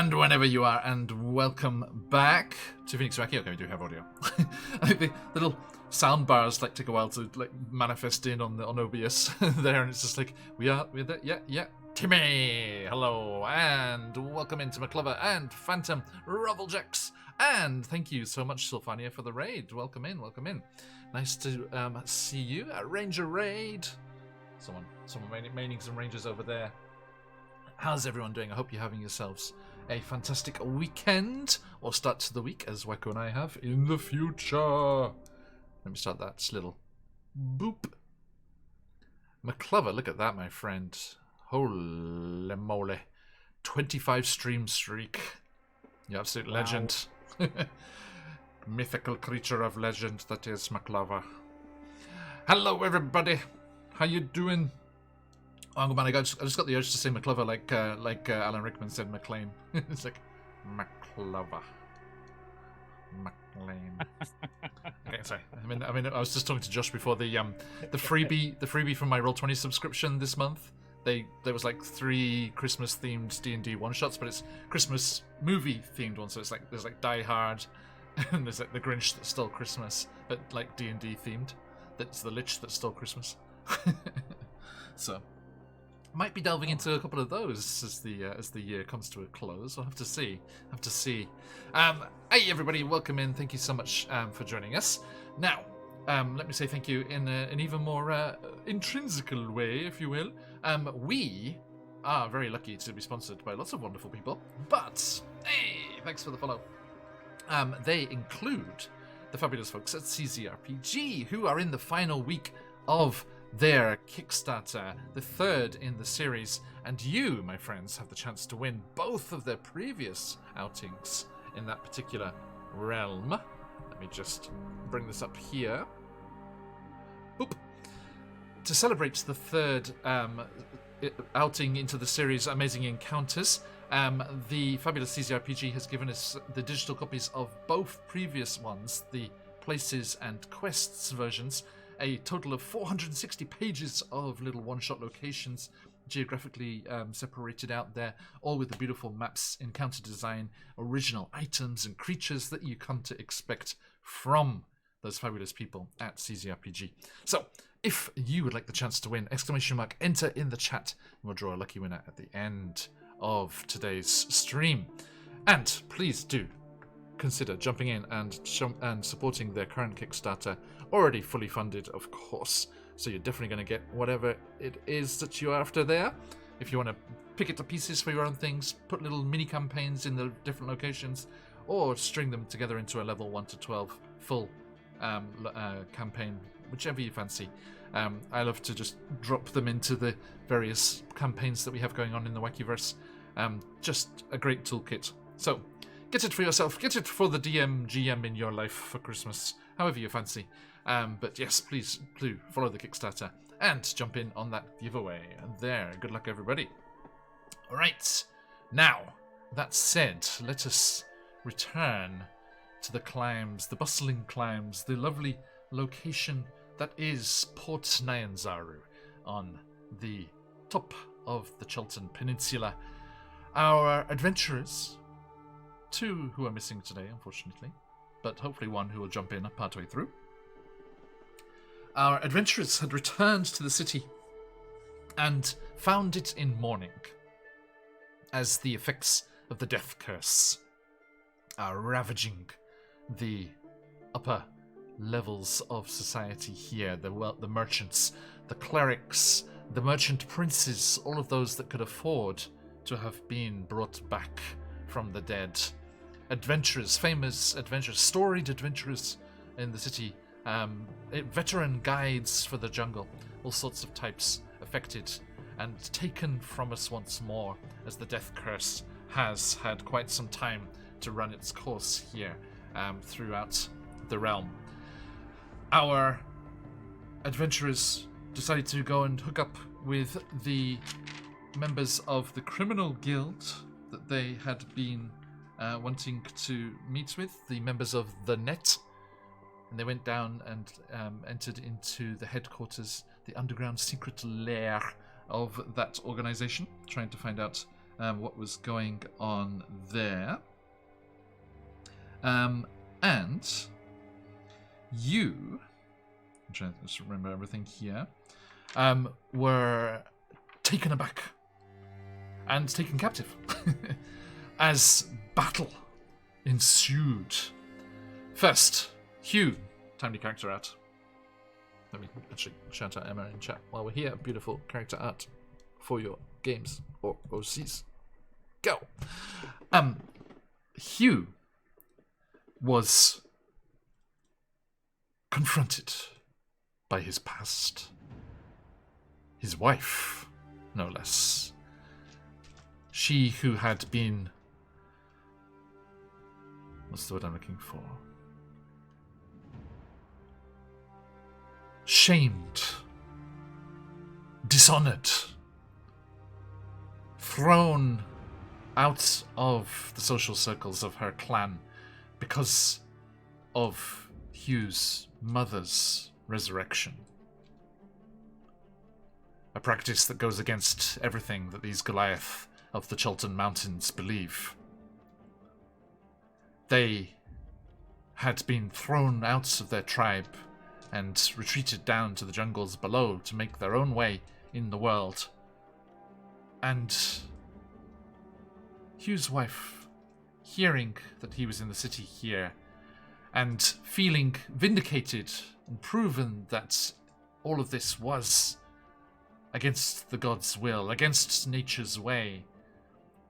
And whenever you are, and welcome back to QuestJunkiesUK. Okay, we do have audio. I think the little sound bars take a while to manifest in on OBS there, and it's just like we're there. Yeah. Timmy, hello, and welcome into McClover and Phantom Rufflejacks, and thank you so much, Sylvania, for the raid. Welcome in. Nice to see you at Ranger Raid. Someone maining some rangers over there. How's everyone doing? I hope you're having yourselves a fantastic weekend, or start to the week, as Weko and I have in the future. Let me start that little boop. McClover, look at that, my friend. Holy moly. 25 stream streak. You absolute legend. Mythical creature of legend that is McClover. Hello, everybody. How you doing? Oh man, I just got the urge to say McClover like Alan Rickman said McLean. It's like McClover. McLean. Okay, sorry. I mean, I was just talking to Josh before the freebie from my Roll20 subscription this month. There was like 3 Christmas themed D&D one shots, but it's Christmas movie themed ones. So it's like there's like Die Hard, and there's like the Grinch that stole Christmas, but like D&D themed. That's the Lich that stole Christmas. So. Might be delving into a couple of those as the year comes to a close. We'll have to see. Hey everybody, welcome in. Thank you so much for joining us. Now, let me say thank you in an even more intrinsical way, if you will. We are very lucky to be sponsored by lots of wonderful people. But hey, thanks for the follow. They include the fabulous folks at CZRPG, who are in the final week of their Kickstarter, the 3rd in the series, and you, my friends, have the chance to win both of their previous outings in that particular realm. Let me just bring this up here. Boop. To celebrate the 3rd outing into the series Amazing Encounters, the fabulous CZRPG has given us the digital copies of both previous ones, the Places and Quests versions, a total of 460 pages of little one-shot locations geographically separated out there, all with the beautiful maps, encounter design, original items and creatures that you come to expect from those fabulous people at CZRPG. So, if you would like the chance to win, ! Enter in the chat, and we'll draw a lucky winner at the end of today's stream. And please do consider jumping in and supporting their current Kickstarter, already fully funded, of course. So you're definitely going to get whatever it is that you're after there. If you want to pick it to pieces for your own things, put little mini campaigns in the different locations, or string them together into a level 1 to 12 full campaign, whichever you fancy. I love to just drop them into the various campaigns that we have going on in the Wackyverse. Just a great toolkit. So get it for yourself. Get it for the GM in your life for Christmas, however you fancy. But yes, please do follow the Kickstarter and jump in on that giveaway. And there, good luck, everybody. All right. Now, that said, let us return to the climbs, the bustling climbs, the lovely location that is Port Nyanzaru on the top of the Chelton Peninsula. Our adventurers, 2 who are missing today, unfortunately, but hopefully 1 who will jump in partway through. Our adventurers had returned to the city and found it in mourning, as the effects of the death curse are ravaging the upper levels of society here. The merchants, the clerics, the merchant princes, all of those that could afford to have been brought back from the dead. Adventurers, famous adventurers, storied adventurers in the city, veteran guides for the jungle, all sorts of types affected and taken from us once more, as the death curse has had quite some time to run its course here throughout the realm. Our adventurers decided to go and hook up with the members of the criminal guild that they had been wanting to meet with, the members of the Net, and they went down and entered into the headquarters, the underground secret lair of that organization, trying to find out what was going on there. And you, I'm trying to just remember everything here, were taken aback and taken captive as battle ensued. First, Hugh, timely character art. Let me actually shout out Emma in chat while we're here. Beautiful character art for your games or OCs. Go. Hugh was confronted by his past. His wife, no less. She who had been... What's the word I'm looking for? Shamed. Dishonored. Thrown out of the social circles of her clan because of Hugh's mother's resurrection. A practice that goes against everything that these Goliath of the Chalton Mountains believe. They had been thrown out of their tribe and retreated down to the jungles below to make their own way in the world. And Hugh's wife, hearing that he was in the city here, and feeling vindicated and proven that all of this was against the god's will, against nature's way,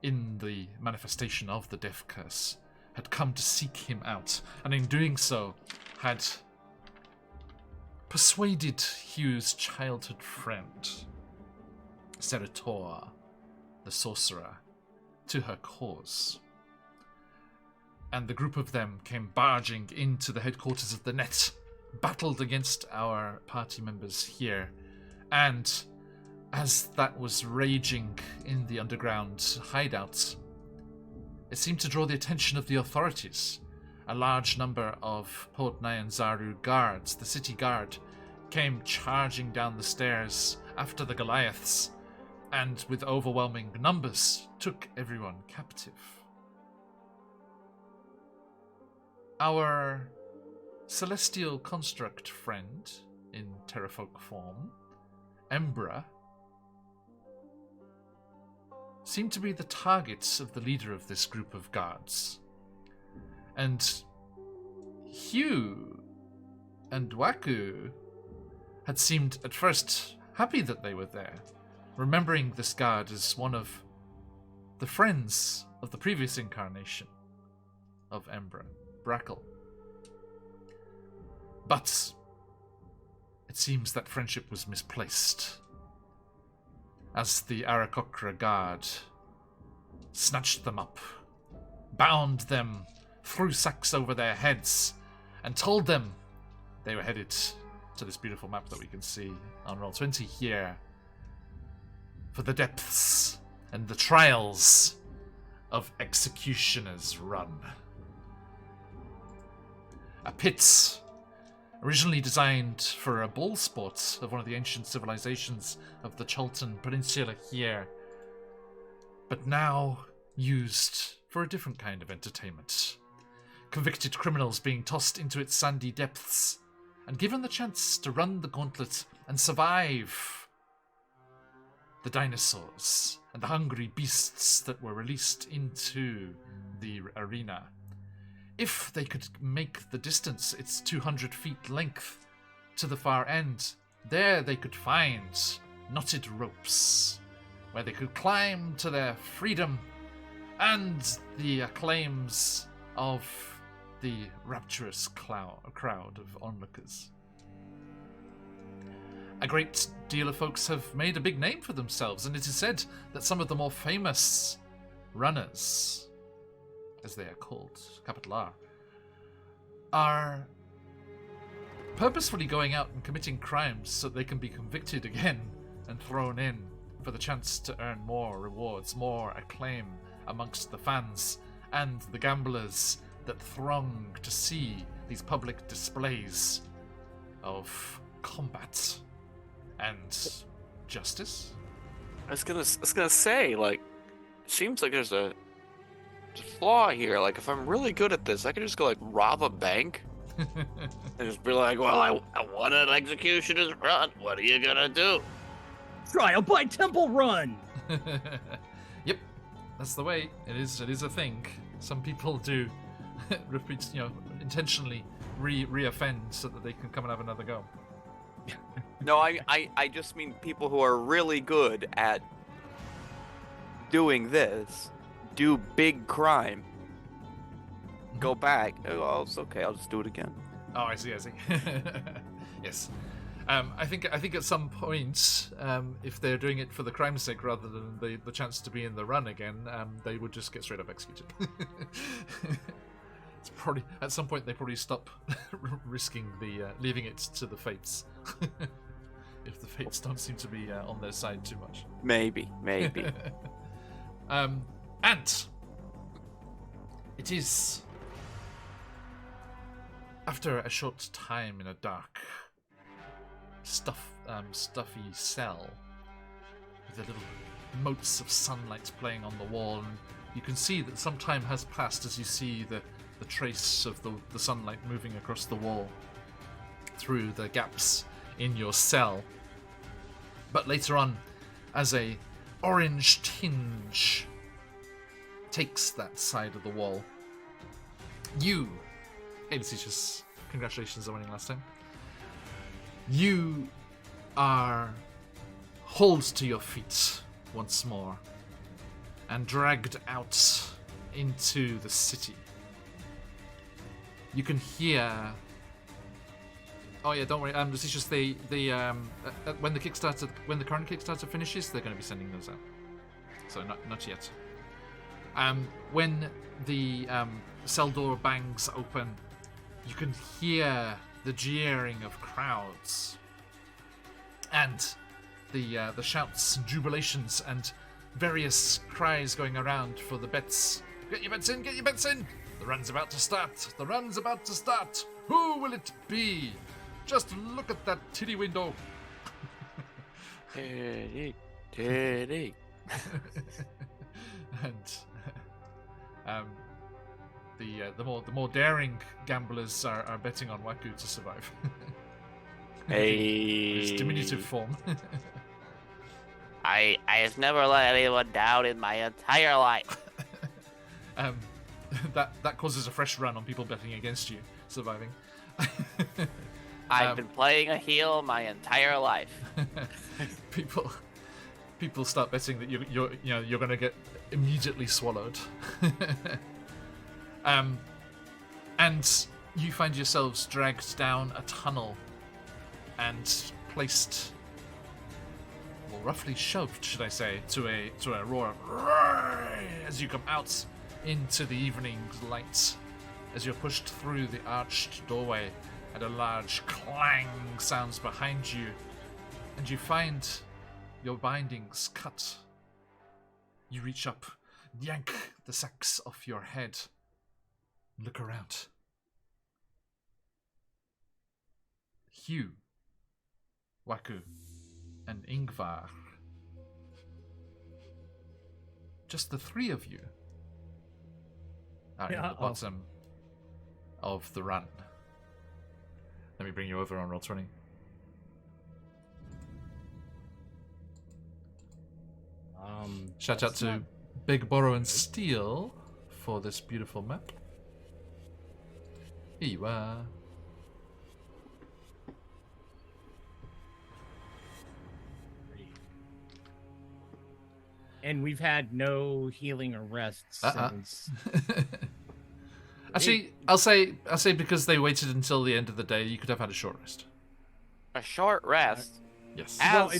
in the manifestation of the death curse, had come to seek him out, and in doing so had persuaded Hugh's childhood friend, Serator, the sorcerer, to her cause. And the group of them came barging into the headquarters of the Net, battled against our party members here, and as that was raging in the underground hideout, it seemed to draw the attention of the authorities. A large number of Port Nyanzaru guards, the city guard, came charging down the stairs after the Goliaths, and with overwhelming numbers took everyone captive. Our celestial construct friend in Terrafolk form, Embra, seemed to be the targets of the leader of this group of guards. And Hugh and Waku had seemed at first happy that they were there, remembering this guard as one of the friends of the previous incarnation of Embra, Brackle. But it seems that friendship was misplaced, as the Arakokra guard snatched them up, bound them, threw sacks over their heads, and told them they were headed to this beautiful map that we can see on Roll20 here, for the depths and the trials of Executioner's Run. A pit originally designed for a ball sport of one of the ancient civilizations of the Chalton Peninsula here, but now used for a different kind of entertainment. Convicted criminals being tossed into its sandy depths and given the chance to run the gauntlet and survive the dinosaurs and the hungry beasts that were released into the arena. If they could make the distance, its 200 feet length, to the far end, there they could find knotted ropes, where they could climb to their freedom and the acclaims of the rapturous crowd of onlookers. A great deal of folks have made a big name for themselves, and it is said that some of the more famous runners, as they are called, capital R, are purposefully going out and committing crimes so they can be convicted again and thrown in for the chance to earn more rewards, more acclaim amongst the fans and the gamblers that throng to see these public displays of combat and justice. I was gonna say, like, seems like there's a flaw here. Like, if I'm really good at this, I could just go, like, rob a bank and just be like, well, I won an executioner's run. What are you gonna do? Trial by Temple Run! Yep, that's the way. It is a thing. Some people do repeat, intentionally re-offend so that they can come and have another go. No, I just mean people who are really good at doing this, do big crime, go back. Oh, it's okay. I'll just do it again. Oh, I see. Yes. I think at some point, if they're doing it for the crime's sake rather than the chance to be in the run again, they would just get straight up executed. It's probably at some point they probably stop risking leaving it to the fates. If the fates don't seem to be on their side too much. Maybe. And it is after a short time in a dark, stuffy cell with the little motes of sunlight playing on the wall, and you can see that some time has passed as you see the trace of the sunlight moving across the wall through the gaps in your cell. But later on, as a orange tinge takes that side of the wall, you, Aelicius, congratulations on winning last time. You are hauled to your feet once more and dragged out into the city. You can hear. Oh yeah, don't worry. This is just when the current Kickstarter finishes, they're going to be sending those out. So not yet. When the cell door bangs open, you can hear the jeering of crowds and the shouts and jubilations and various cries going around for the bets. Get your bets in! Get your bets in! The run's about to start! The run's about to start! Who will it be? Just look at that titty window! Titty. And the more daring gamblers are betting on Waku to survive. Hey. His diminutive form. I have never let anyone down in my entire life. That causes a fresh run on people betting against you surviving. I've been playing a heel my entire life. People start betting that you're going to get immediately swallowed. And you find yourselves dragged down a tunnel and placed, well, roughly shoved, should I say, to a roar as you come out into the evening light, as you're pushed through the arched doorway, and a large clang sounds behind you, and you find your bindings cut. You reach up, yank the sacks off your head, and look around. Hugh, Waku, and Ingvar. Just the three of you are in the bottom of the run. Let me bring you over on Roll20. Shout out to Big Borrow and Steel for this beautiful map. Here you are. And we've had no healing or rest since. Actually, I'll say because they waited until the end of the day, you could have had a short rest. A short rest? Yes. Well,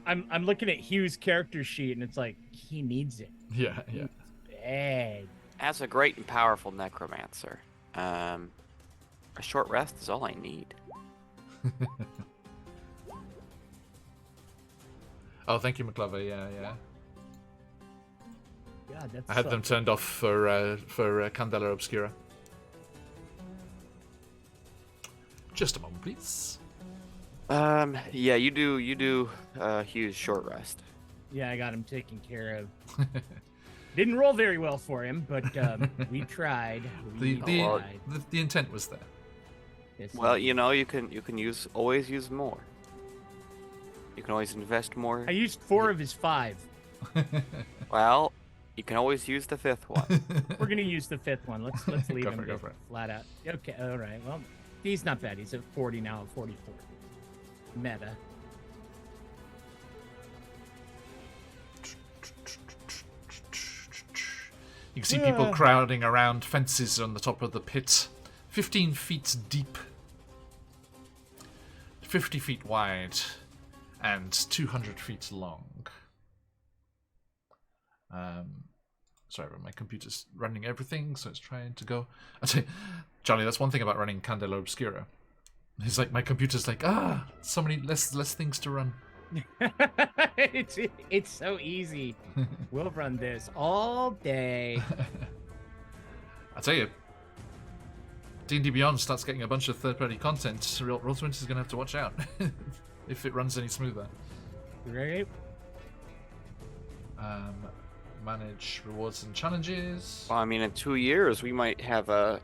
I'm looking at Hugh's character sheet, and it's like he needs it. Yeah. Bad. As a great and powerful necromancer, a short rest is all I need. Oh, thank you, McClover. Yeah. God, that's I had them turned off for Candela Obscura. Just a moment, please. Yeah, you do Hugh's short rest. Yeah, I got him taken care of. Didn't roll very well for him, but we tried. The, We the, tried. the intent was there. Yes, Well, indeed. you know, you can always use more. You can always invest more. I used 4 of his 5. Well, you can always use the 5th one. We're gonna use the 5th one. Let's leave Go him for it, go get for it. flat out. Okay, all right. Well, he's not bad. He's at 40 now, 44. Meta. You can see people crowding around fences on the top of the pit, 15 feet deep, 50 feet wide, and 200 feet long. Sorry, but my computer's running everything, so it's trying to go. I tell you, Charlie, that's one thing about running Candela Obscura. It's like my computer's like, so many less things to run. It's so easy. We'll run this all day. I tell you, D&D Beyond starts getting a bunch of third-party content. Roll20 is going to have to watch out if it runs any smoother. Right? Manage rewards and challenges. Well, I mean, in 2 years, we might have a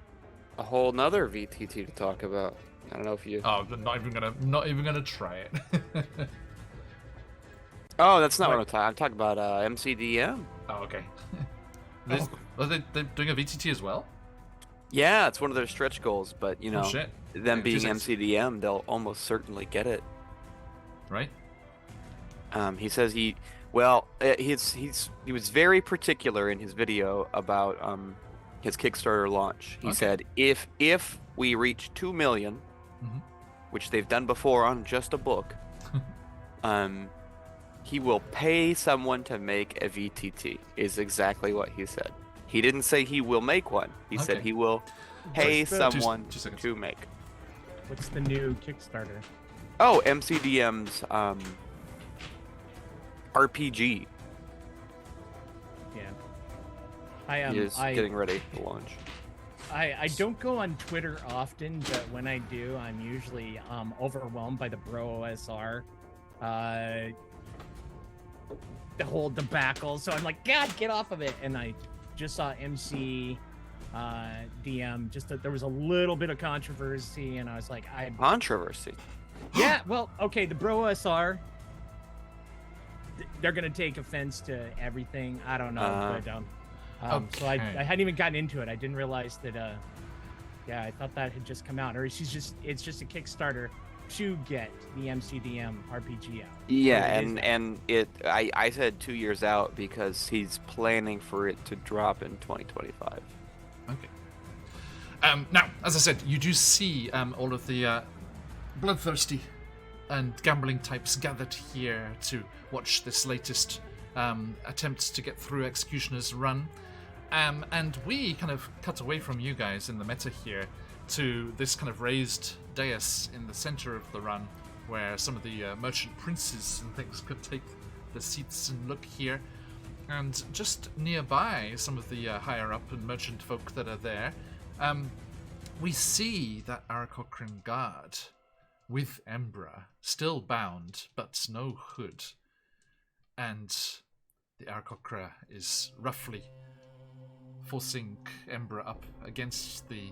whole nother VTT to talk about. I don't know if you. Oh, not even gonna try it. Oh, that's not what I'm talking. I'm talking about MCDM. Oh, okay. Are they doing a VTT as well? Yeah, it's one of their stretch goals, but you know, shit. them Yeah, being 2 cents. MCDM, they'll almost certainly get it. Right. He says he was very particular in his video about his Kickstarter launch. He Okay. said if we reach 2 million, Mhm. which they've done before on just a book, he will pay someone to make a VTT. Is exactly what he said. He didn't say he will make one. He said Okay. he will pay What's the- someone Two seconds. to make. What's the new Kickstarter? Oh, MCDM's RPG. Yeah. I He is getting ready to launch. I don't go on Twitter often, but when I do, I'm usually overwhelmed by the Bro OSR, the whole debacle. So I'm like, God, get off of it! And I just saw MC DM. Just that there was a little bit of controversy, and I was like, Controversy. yeah, well, okay, the Bro OSR. They're gonna take offense to everything. I don't know, but so I Okay. hadn't even gotten into it. I didn't realize that. Yeah, I thought that had just come out, or it's just a Kickstarter to get the MCDM RPG out. Yeah, Or it is and it I said 2 years out because he's planning for it to drop in 2025. Okay. Now, as I said, you do see all of the bloodthirsty and gambling types gathered here to watch this latest attempt to get through Executioner's Run. And we kind of cut away from you guys in the meta here to this kind of raised dais in the center of the run where some of the merchant princes and things could take the seats and look here. And just nearby, some of the higher up and merchant folk that are there, we see that Aarakocran guard with Embra, still bound, but no hood. And the Aarakocra is roughly forcing Embra up against the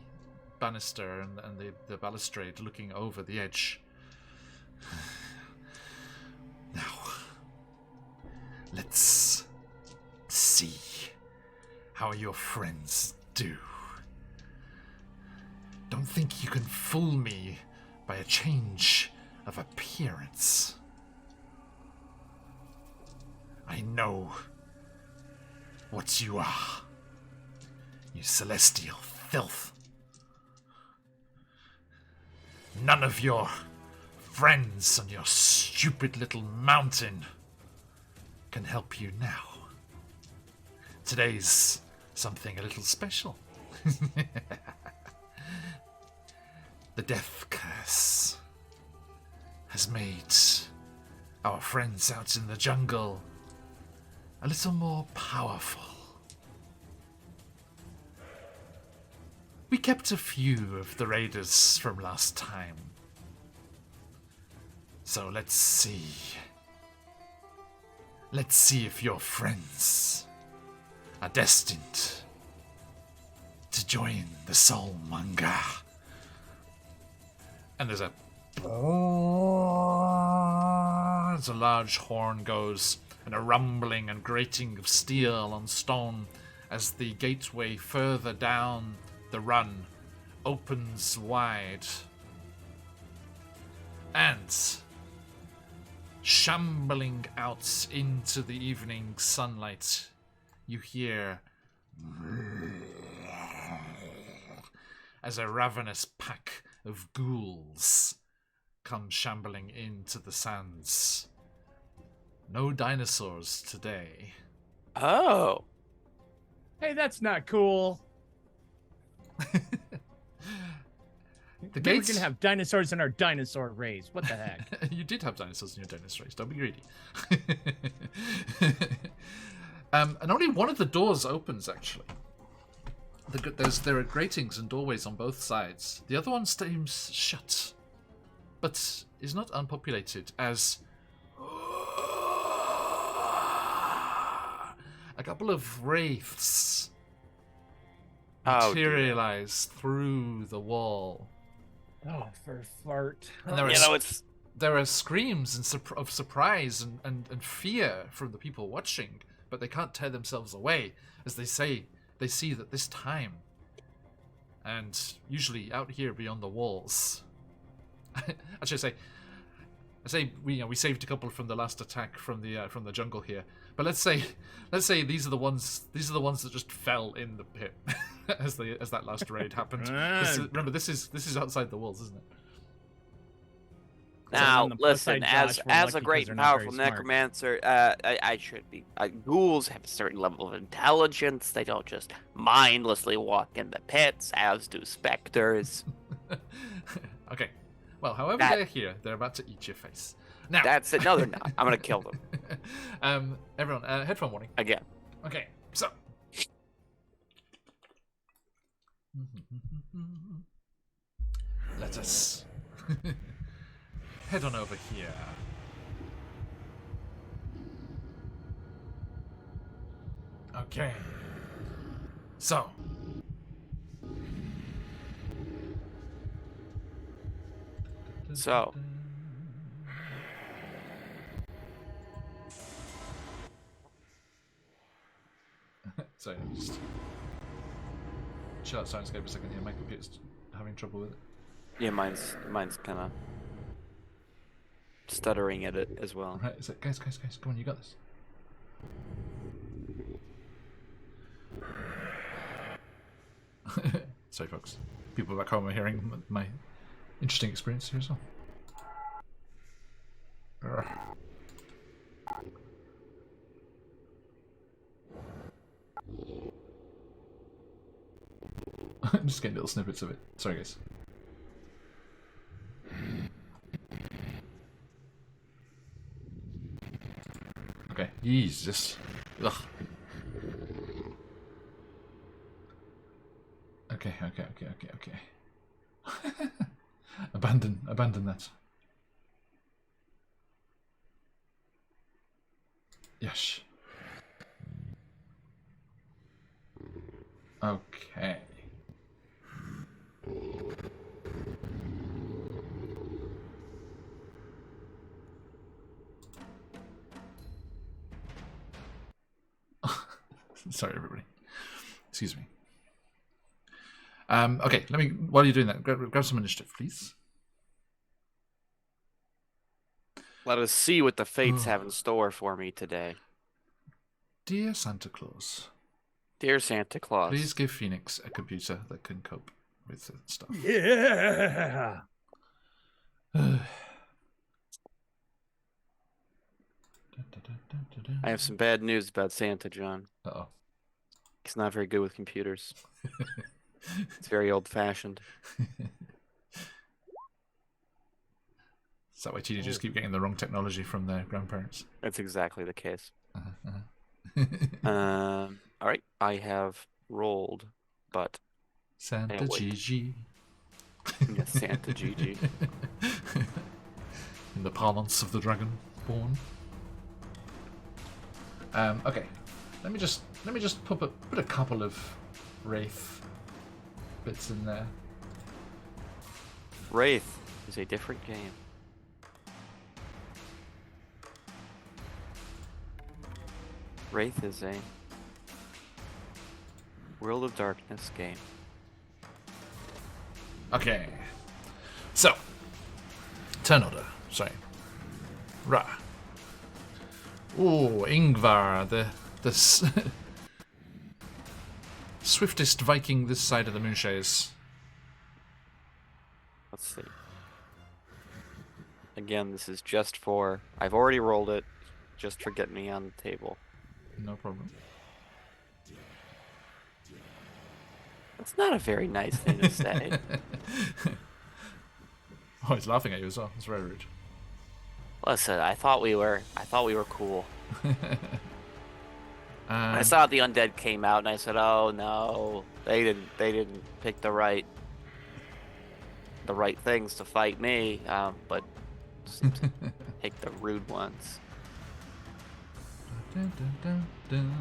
banister and the balustrade, looking over the edge. Now, let's see how your friends do. Don't think you can fool me by a change of appearance. I know what you are, you celestial filth. None of your friends on your stupid little mountain can help you now. Today's something a little special. The death curse has made our friends out in the jungle a little more powerful. We kept a few of the raiders from last time. So let's see. Let's see if your friends are destined to join the Soulmonger. And there's a large horn goes, and a rumbling and grating of steel on stone as the gateway further down the run opens wide. And shambling out into the evening sunlight, you hear as a ravenous pack of ghouls come shambling into the sands. No dinosaurs today. Oh. Hey, that's not cool. The We're gates... gonna have dinosaurs in our dinosaur race. What the heck? You did have dinosaurs in your dinosaur race. Don't be greedy. And only one of the doors opens, actually. There are gratings and doorways on both sides. The other one seems shut, but is not unpopulated, as a couple of wraiths materialize through the wall. Oh, for fart. And there are screams of surprise and fear from the people watching, but they can't tear themselves away, as they see that this time, and usually out here beyond the walls. Actually, I say we saved a couple from the last attack from the jungle here, but let's say these are the ones that just fell in the pit as that last raid happened. Remember, this is outside the walls, isn't it? Now, listen, as a great and powerful necromancer, I should be. Ghouls have a certain level of intelligence. They don't just mindlessly walk in the pits, as do specters. Okay. Well, however they're here, they're about to eat your face. Now. That's it. No, they're not. I'm going to kill them. Everyone, headphone warning. Again. Okay, so. Let us head on over here. Okay. So. Sorry, just chill out Soundscape a second here. My computer's having trouble with it. Yeah, mine's kind of stuttering at it as well. Right, is it guys, come on, you got this. Sorry, folks. People back home are hearing my interesting experience here as well. I'm just getting little snippets of it. Sorry, guys. Okay, Jesus. Ugh. Okay. Abandon that. Yes. Okay. Sorry, everybody. Excuse me. Okay, let me. While you're doing that, grab some initiative, please. Let us see what the fates have in store for me today. Dear Santa Claus. Dear Santa Claus. Please give Phoenix a computer that can cope with stuff. Yeah. I have some bad news about Santa, John. Uh-oh. He's not very good with computers. It's very old-fashioned. Is that why teenagers keep getting the wrong technology from their grandparents? That's exactly the case. All right, I have rolled, but Santa GG. Yes, Santa GG. In the parlance of the Dragonborn. Okay, let me just let me just put a couple of Wraith bits in there. Wraith is a different game. Wraith is a World of Darkness game. Okay. So, turn order. Sorry. Ra. Oh, Ingvar, the swiftest Viking this side of the Moonshades. Let's see. Again, this is just for... I've already rolled it, just for getting me on the table. No problem. That's not a very nice thing to say. Oh, he's laughing at you as well. It's very rude. Listen, I thought we were cool. I Um, saw the undead came out, and I said, "Oh no, they didn't pick the right things to fight me." But seemed to pick the rude ones. dun, dun, dun, dun.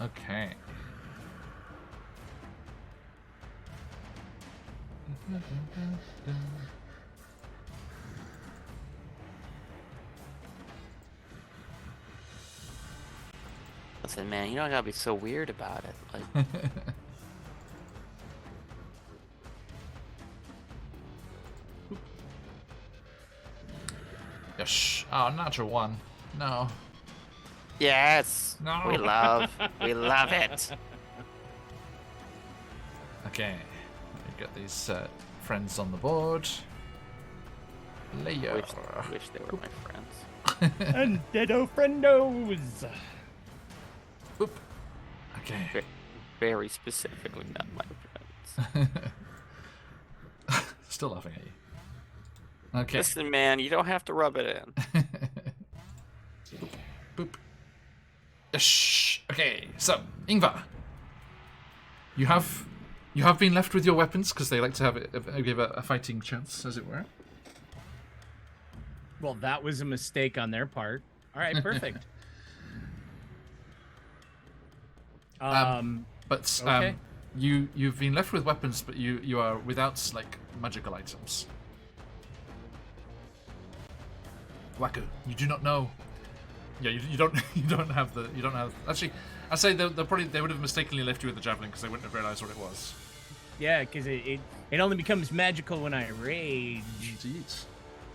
Okay. Dun, dun, dun, dun. Listen, man, you don't gotta be so weird about it. Like, Yes. Oh, natural one. No. yes, No. we love it. Okay. Let me get these friends on the board. Leo. Wish they were my friends. Undeado friendos. Oop. Okay. Very specifically, not my friends. Still laughing at you. Okay. Listen, man, you don't have to rub it in. Boop. Shh. Okay. So, Ingvar, you have been left with your weapons because they like to give a fighting chance, as it were. Well, that was a mistake on their part. All right, perfect. But Okay. you've been left with weapons, but you are without like magical items. Wacko, you do not know. Yeah, you don't have. Actually, I'd say they would have mistakenly left you with the javelin because they wouldn't have realized what it was. Yeah, because it only becomes magical when I rage. Indeed.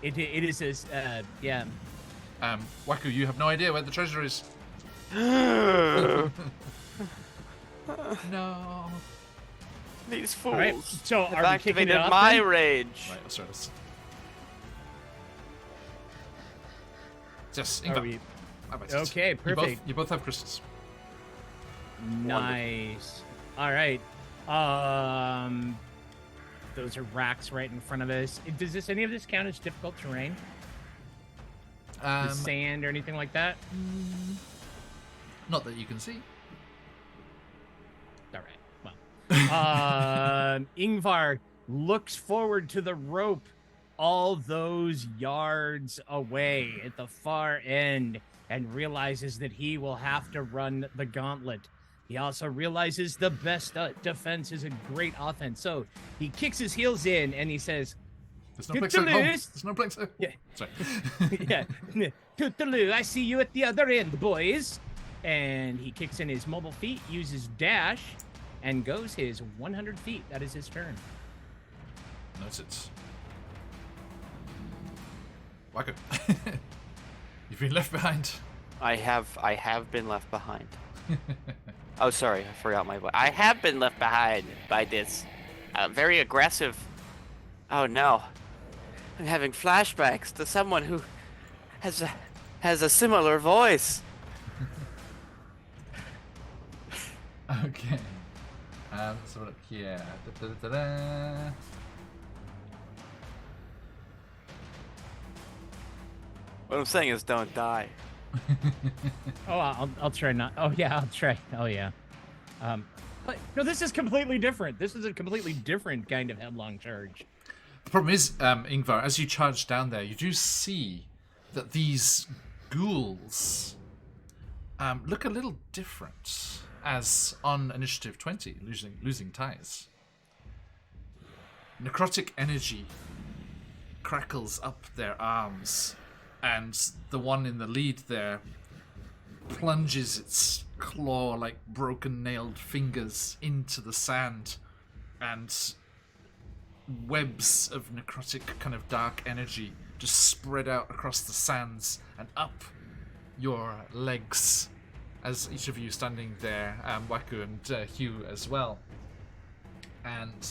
It is as yeah. Wacko, you have no idea where the treasure is. No. These fools All right, so have are we kicking it activated off my then? rage. Right, let's try this. Yes, Are Ingvar. we- How about it? Okay, perfect. You both have crystals. Nice. All right. Those are racks right in front of us. Does any of this count as difficult terrain? The sand or anything like that? Not that you can see. All right. Well, Ingvar looks forward to the rope all those yards away at the far end and realizes that he will have to run the gauntlet. He also realizes the best defense is a great offense. So he kicks his heels in and he says, There's no place at home. Tootaloos. There's no place at Yeah. Sorry. yeah, Tootaloo, I see you at the other end, boys. And he kicks in his mobile feet, uses dash, and goes his 100 feet. That is his turn. Noted. Wacko. You've been left behind. I have been left behind. Oh, sorry, I forgot my voice. I have been left behind by this very aggressive. Oh no, I'm having flashbacks to someone who has a similar voice. Okay. Let's have a look here. Da-da-da-da-da. What I'm saying is, don't die. Oh, I'll try not. Oh yeah, I'll try. Oh yeah. But no, this is completely different. This is a completely different kind of headlong charge. The problem is, Ingvar, as you charge down there, you do see that these ghouls look a little different as on Initiative 20, losing ties. Necrotic energy crackles up their arms, and the one in the lead there plunges its claw-like broken-nailed fingers into the sand, and webs of necrotic kind of dark energy just spread out across the sands and up your legs as each of you standing there, Waku and Hugh as well. And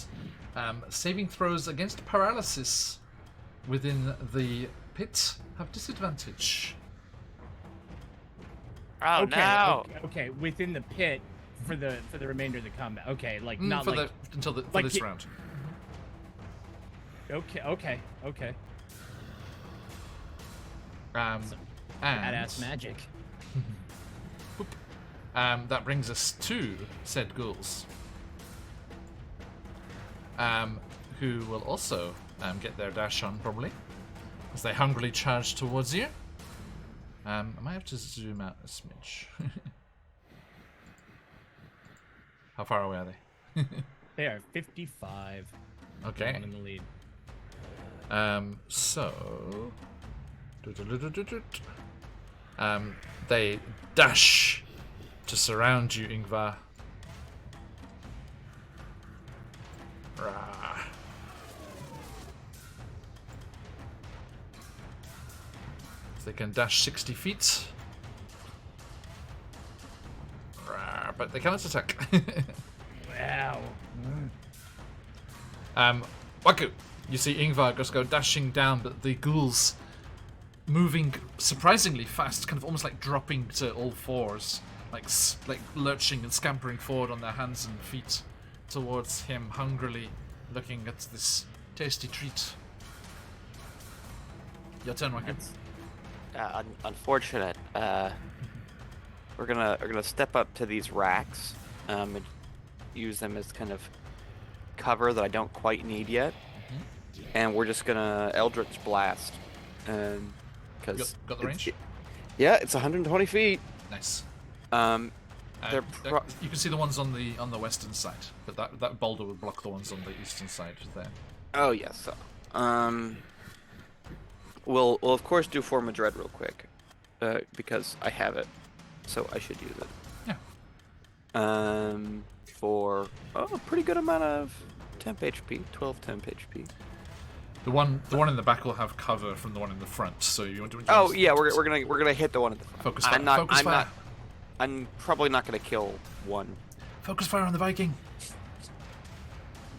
saving throws against paralysis within the pit have disadvantage. Oh Okay, no! okay, within the pit for the remainder of the combat. Okay, like not for like for like this round. okay. And Badass magic. that brings us to said ghouls, who will also get their dash on probably as they hungrily charge towards you. I might have to zoom out a smidge. How far away are they? They are 55. Okay. One in the lead. So they dash to surround you, Ingvar. Rah. They can dash 60 feet. Rah, but they cannot attack. Wow. Waku, you see Ingvar just go dashing down, but the ghouls moving surprisingly fast, kind of almost like dropping to all fours, like lurching and scampering forward on their hands and feet towards him, hungrily looking at this tasty treat. Your turn, Waku. Unfortunate. We're gonna step up to these racks, and use them as kind of cover that I don't quite need yet, and we're just gonna Eldritch Blast, because Got the range? Yeah, it's 120 feet. Nice. They're you can see the ones on the western side, but that boulder would block the ones on the eastern side there. Oh yes. We'll of course do Form of Dread real quick, because I have it, so I should use it. Yeah. For a pretty good amount of temp HP, 12 temp HP. The one in the back will have cover from the one in the front, so you want to. Oh yeah, we're gonna hit the one at the front. Focus fire. I'm probably not gonna kill one. Focus fire on the Viking.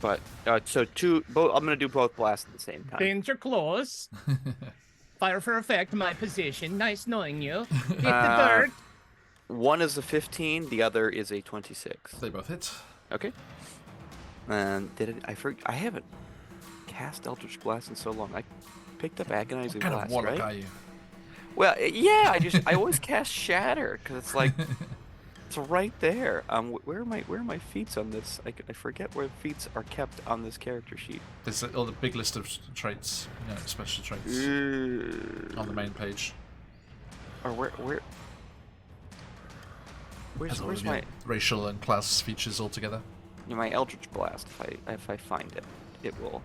But so both. I'm gonna do both blasts at the same time. Danger close. Fire for effect. My position. Nice knowing you. Hit the dirt. One is a 15, the other is a 26. They both hit. Okay. And I haven't cast Eldritch Blast in so long. I picked up Agonizing What kind Blast, of warlock right? are you? Well, yeah. I always cast Shatter because it's like it's right there. Where are my feats on this? I forget where feats are kept on this character sheet. There's all the big list of traits, special traits on the main page. Or where's my racial and class features all together? My Eldritch Blast? If I find it, it will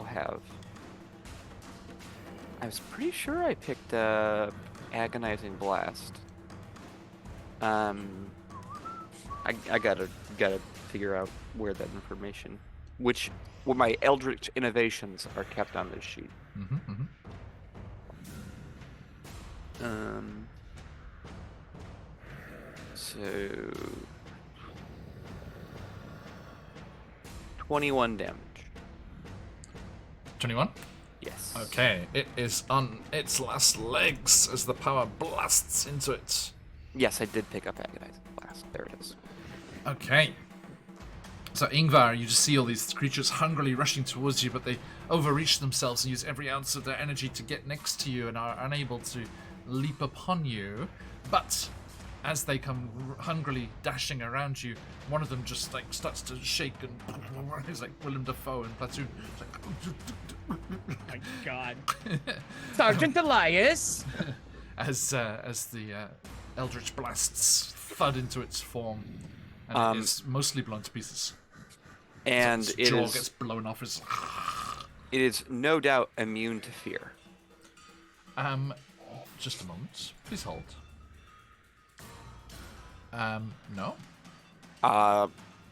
have. I was pretty sure I picked up Agonizing Blast. I gotta figure out where that information, where my Eldritch Innovations are kept on this sheet. So 21 damage. 21? Yes. Okay, it is on its last legs as the power blasts into it. Yes, I did pick up Agonizing Blast. There it is. Okay. So Ingvar, you just see all these creatures hungrily rushing towards you, but they overreach themselves and use every ounce of their energy to get next to you and are unable to leap upon you. But as they come hungrily dashing around you, one of them just starts to shake and he's like Willem Dafoe in Platoon. Oh my God. Sergeant Elias. As the eldritch blasts thud into its form, and it is mostly blown to pieces. And its it jaw is gets blown off. it is no doubt immune to fear. Just a moment. Please hold. No.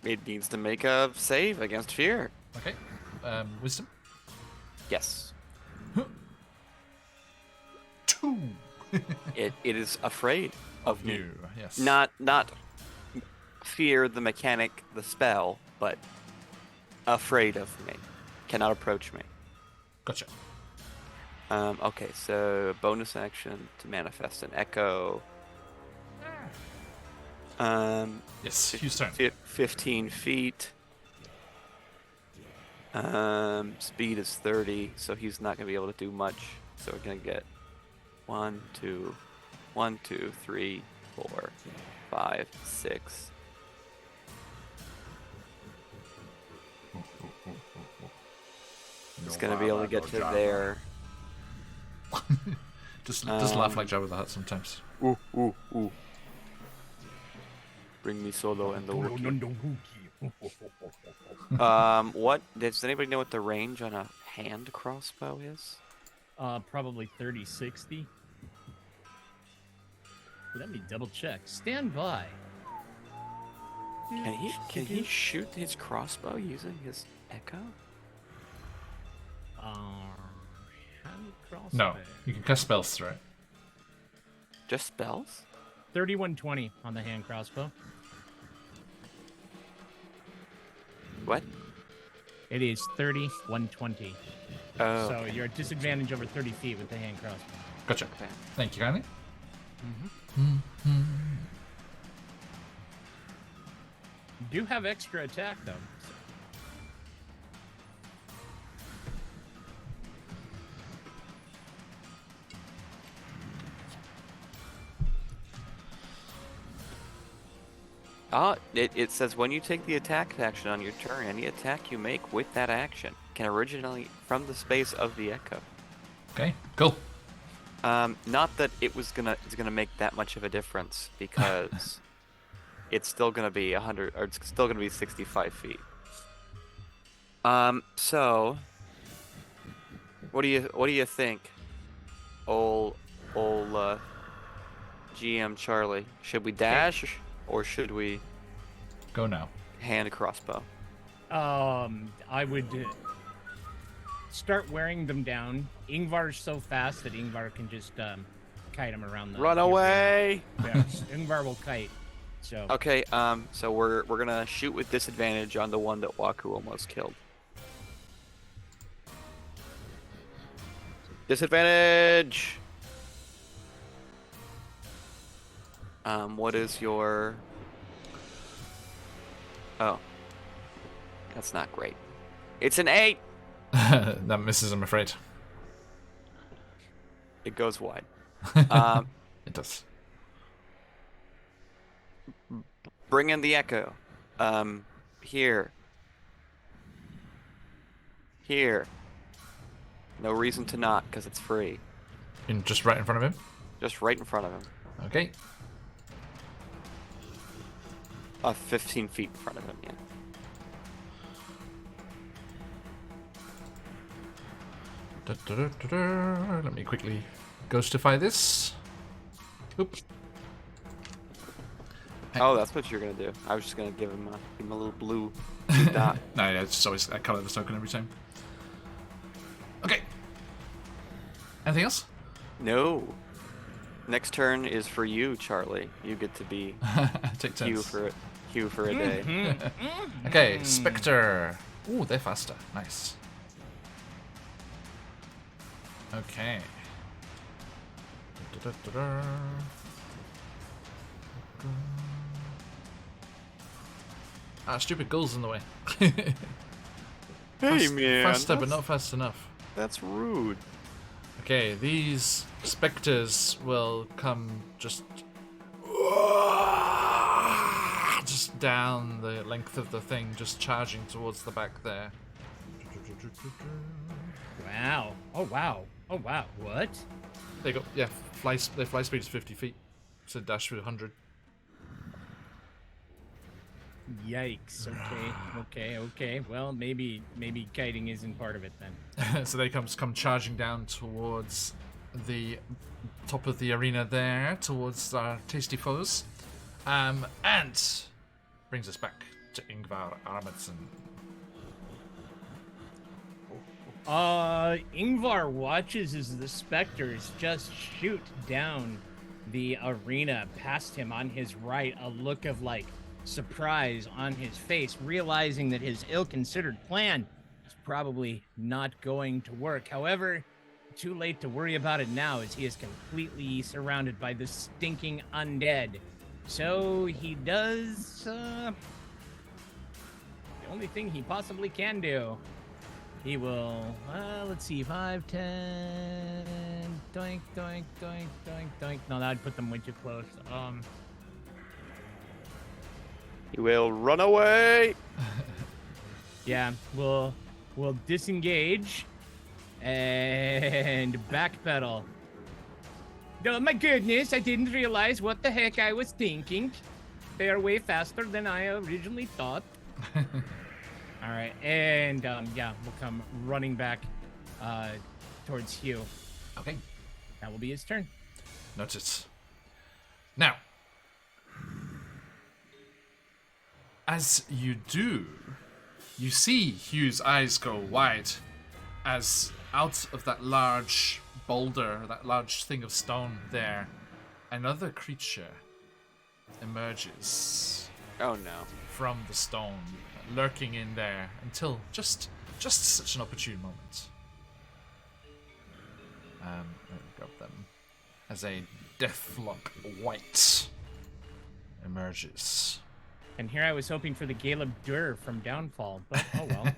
It needs to make a save against fear. Okay. Wisdom. Yes. 2. It is afraid of me. You. Yes. Not fear the mechanic, the spell, but afraid of me. Cannot approach me. Gotcha. Okay, so bonus action to manifest an echo. Yes. Hugh's turn. 15 feet. Speed is 30, so he's not gonna be able to do much. So we're gonna get 1, 2, 3, 4, 5, 6. He's gonna be able to get to there. just laugh like Jabba the Hutt sometimes. Ooh. Bring me Solo and the Wookiee. What does anybody know what the range on a hand crossbow is? Probably 30-60. Let me double check. Stand by. Can he shoot his crossbow using his echo? Hand crossbow. No, you can cast spells through it. Just spells? 3120 on the hand crossbow. What? It is 3120. Oh. So Okay. you're at disadvantage over 30 feet with the hand crossbow. Gotcha. Okay. Thank you kindly. You do have extra attack though. It says when you take the attack action on your turn, any attack you make with that action can originally from the space of the echo. Okay, cool. Not that it's gonna make that much of a difference because it's still gonna be 100 or it's still gonna be 65 feet. So what do you think, old GM Charlie? Should we dash or should we Go now. hand crossbow? I would start wearing them down. Ingvar's so fast that Ingvar can just kite him around the. Run away! Yeah, Ingvar will kite. So. Okay, so we're gonna shoot with disadvantage on the one that Waku almost killed. Disadvantage! What is your... Oh. That's not great. It's an 8! That misses, I'm afraid. It goes wide. It does. Bring in the echo. Here. Here. No reason to not, because it's free. Just right in front of him? Just right in front of him. Okay. 15 feet in front of him, yeah. Let me quickly ghostify this. Oop. Oh, that's what you're gonna do. I was just gonna give him a little blue dot. No, yeah, it's always I color the token every time. Okay. Anything else? No. Next turn is for you, Charlie. You get to be Take Hugh turns. for a day. Okay, Spectre. Ooh, they're faster. Nice. Okay. Ah, stupid goals in the way. Hey man, Faster, but not fast enough. that's rude. Okay, these specters will come just down the length of the thing, just charging towards the back there. Wow. Oh wow. Oh wow. What? They go, yeah, their fly speed is 50 feet. So dash with 100. Yikes. Okay. Well, maybe kiting isn't part of it then. So they come charging down towards the top of the arena there, towards our tasty foes. And brings us back to Ingvar Armadson. Ingvar watches as the specters just shoot down the arena past him on his right, a look of like surprise on his face, realizing that his ill-considered plan is probably not going to work. However, too late to worry about it now, as he is completely surrounded by the stinking undead. So he does the only thing he possibly can do. He will, let's see, 5, 10, doink, doink, doink, doink, doink. No, that would put them way too close. He will run away. Yeah, we'll disengage and backpedal. Oh my goodness, I didn't realize what the heck I was thinking. They're way faster than I originally thought. All right, and yeah, we'll come running back towards Hugh. Okay. That will be his turn. Noted. Now, as you do, you see Hugh's eyes go wide as out of that large boulder, that large thing of stone there, another creature emerges. Oh no. From the stone, lurking in there until just such an opportune moment. Let me grab them. As a Deathlock White emerges. And here I was hoping for the Caleb Durr from Downfall, but oh well.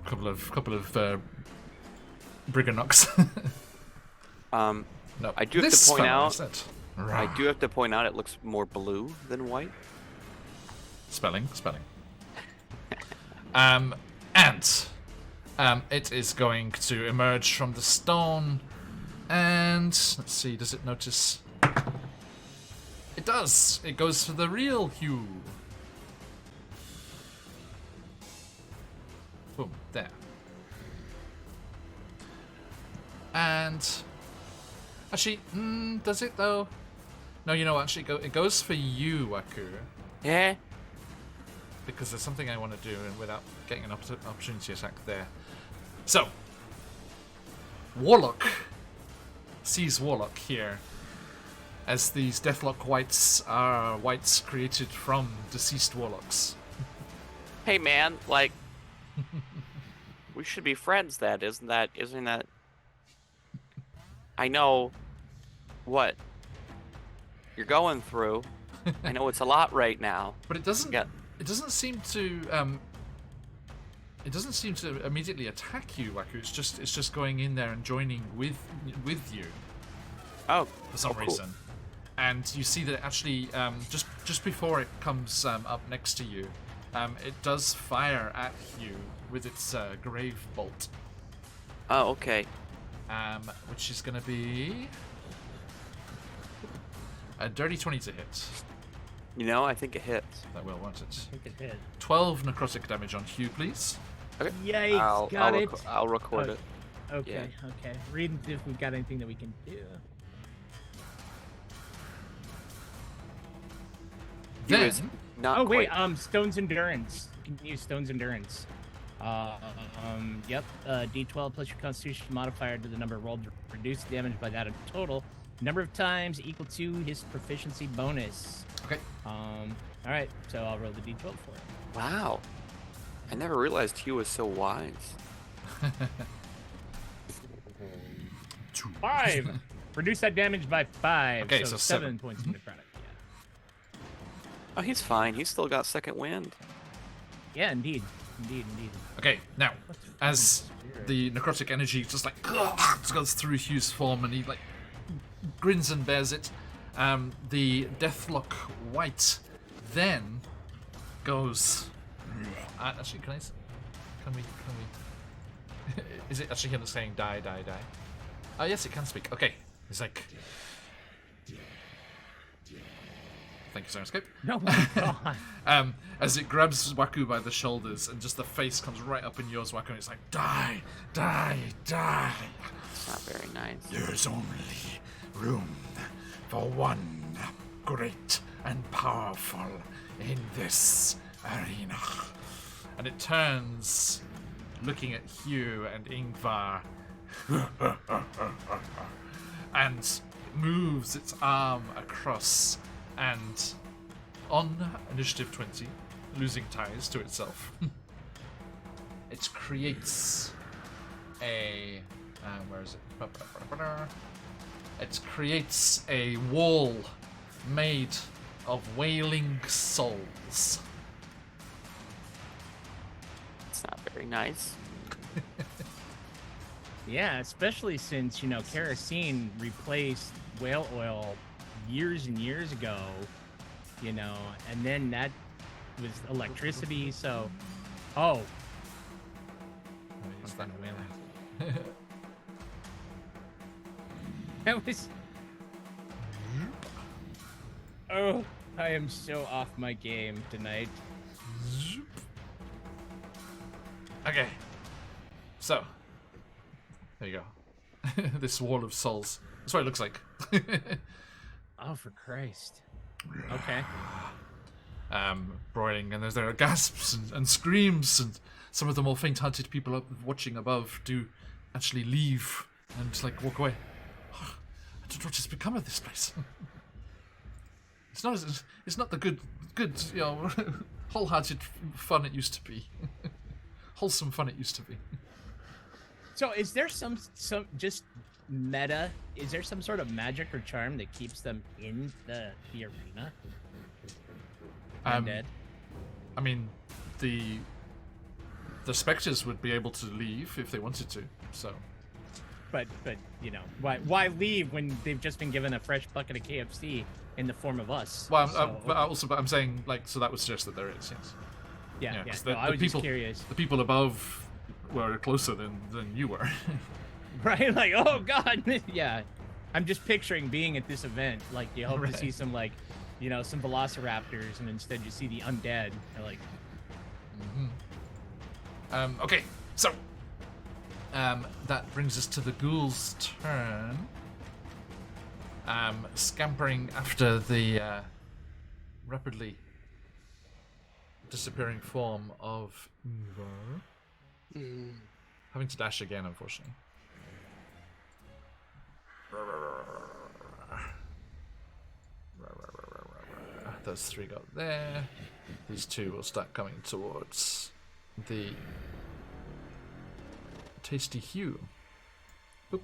couple of Briganocks. No, I do have to point out. Right. I do have to point out it looks more blue than white. Spelling. And it is going to emerge from the stone, and let's see, does it notice? It does. It goes for the real Hugh. Boom, there. And actually, does it though? No, you know, actually, it goes for you, Waku. Yeah. Because there's something I want to do without getting an opportunity attack there. So, Warlock sees Warlock here, as these Deathlock Whites are whites created from deceased Warlocks. Hey man, like, we should be friends then, isn't that? I know what you're going through. I know it's a lot right now. But it doesn't. Yeah. It doesn't seem to. It doesn't seem to immediately attack you, Waku. It's just going in there and joining with you. Oh. For some cool. reason. And you see that it actually, just before it comes up next to you, it does fire at you with its grave bolt. Oh, okay. Which is going to be a dirty 20 to hit. You know, I think it hits. That will, won't it? I think it hit. 12 necrotic damage on Hugh, please. Okay. Yikes, got it. I'll record it. Okay, okay. Read if we've got anything that we can do. Then, Not wait, quite. Stone's Endurance. You can use Stone's Endurance. Yep. D12 plus your Constitution modifier to the number rolled to reduce the damage by that of total. Number of times equal to his proficiency bonus. okay. All right, so I'll roll the D12 for it. Wow. I never realized Hugh was so wise. 5. Reduce that damage by 5. Okay, so so 7 points of necrotic. Oh, he's fine. He's still got second wind. Yeah, indeed. Okay, now, as the necrotic energy just like goes through Hugh's form and he like grins and bears it, the Deathlock White then goes. Actually, can we? Is it actually him saying die? Oh, yes, it can speak. Okay, He's like, thank you, Sirenscape. No, my God. As it grabs Waku by the shoulders, and just the face comes right up in yours, Waku, and it's like, die, die, die. It's not very nice. There's only room for one great and powerful in this arena. And it turns, looking at Hugh and Ingvar, and moves its arm across, and on initiative 20, losing ties to itself, it creates a where is it? It creates a wall made of wailing souls. It's not very nice. Yeah, especially since, kerosene replaced whale oil years and years ago, and then that was electricity, so... Oh. Use that whaling. That was... Oh, I am so off my game tonight. Okay. So. There you go. This wall of souls. That's what it looks like. Oh, for Christ. Okay. Broiling, and there are gasps and screams, and some of the more faint-hearted people up watching above do actually leave and walk away. I don't know what has become of this place. It's not the good wholehearted fun it used to be. Wholesome fun it used to be. So is there some just meta? Is there some sort of magic or charm that keeps them in the arena? Undead? I mean, the specters would be able to leave if they wanted to. So, but why leave when they've just been given a fresh bucket of KFC in the form of us? Well, so, but I'm saying so that would suggest that there is, yes. Yeah. 'Cause I was people, just curious. The people above were closer than you were. Right? Oh God, yeah. I'm just picturing being at this event. You hope to see some some velociraptors, and instead you see the undead. Okay, so that brings us to the ghoul's turn. Scampering after the rapidly disappearing form of Ingvar. Having to dash again, unfortunately. Those three got there. These two will start coming towards the tasty Hugh. Boop.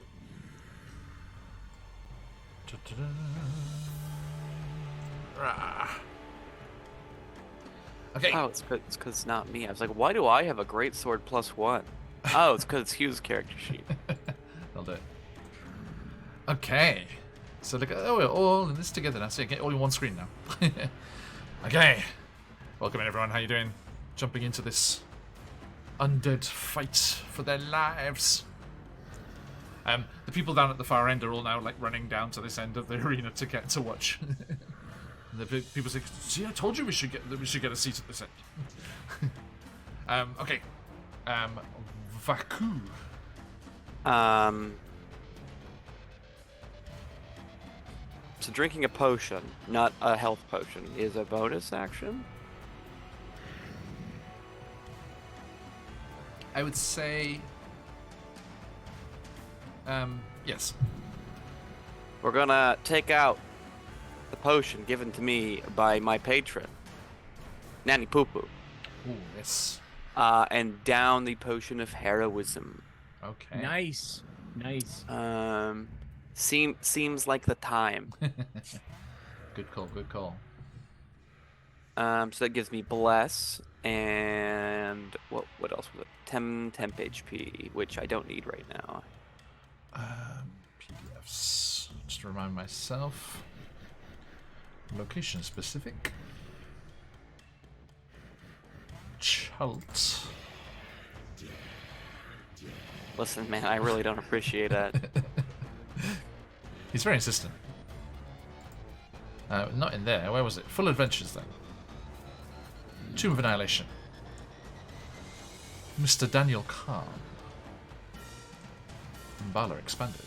Okay. Oh, it's because it's not me. I was like, why do I have a great sword +1? Oh, it's because it's Hugh's character sheet. I'll do it. Okay. So look, we're all in this together now. So you get all in one screen now. Okay. Welcome in, everyone. How you doing? Jumping into this undead fight for their lives. The people down at the far end are all now running down to this end of the arena to get to watch. And the people say, "See, I told you we should get a seat at this end." Okay. Vaku. So drinking a potion, not a health potion, is a bonus action? I would say, yes. We're gonna take out the potion given to me by my patron, Nanny Poo Poo. Ooh, yes. And down the potion of heroism. Okay. Nice. Seems like the time. Good call. Good call. So that gives me bless and what else was it? Temp HP, which I don't need right now. PDFs. Just to remind myself. Location specific. Chult. Listen, man, I really don't appreciate that. He's very insistent. Not in there. Where was it? Full Adventures, then. Tomb of Annihilation. Mr. Daniel Khan. Mbala Expanded.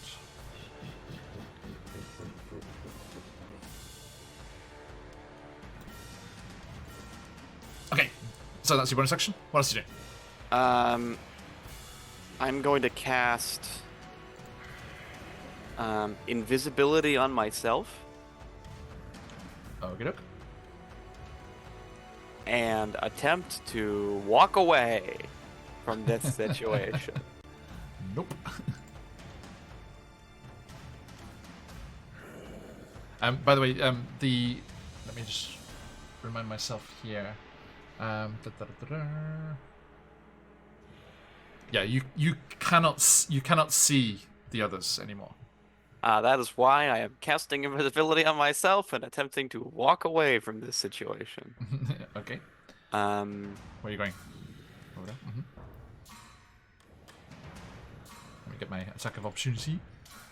Okay, so that's your bonus action. What else are you doing? I'm going to cast invisibility on myself Okie doke. and attempt to walk away from this situation. Nope. By the way, let me just remind myself here. Yeah, you cannot see the others anymore. That is why I am casting invisibility on myself and attempting to walk away from this situation. Okay. Um, Where are you going? Over there. Let me get my attack of opportunity.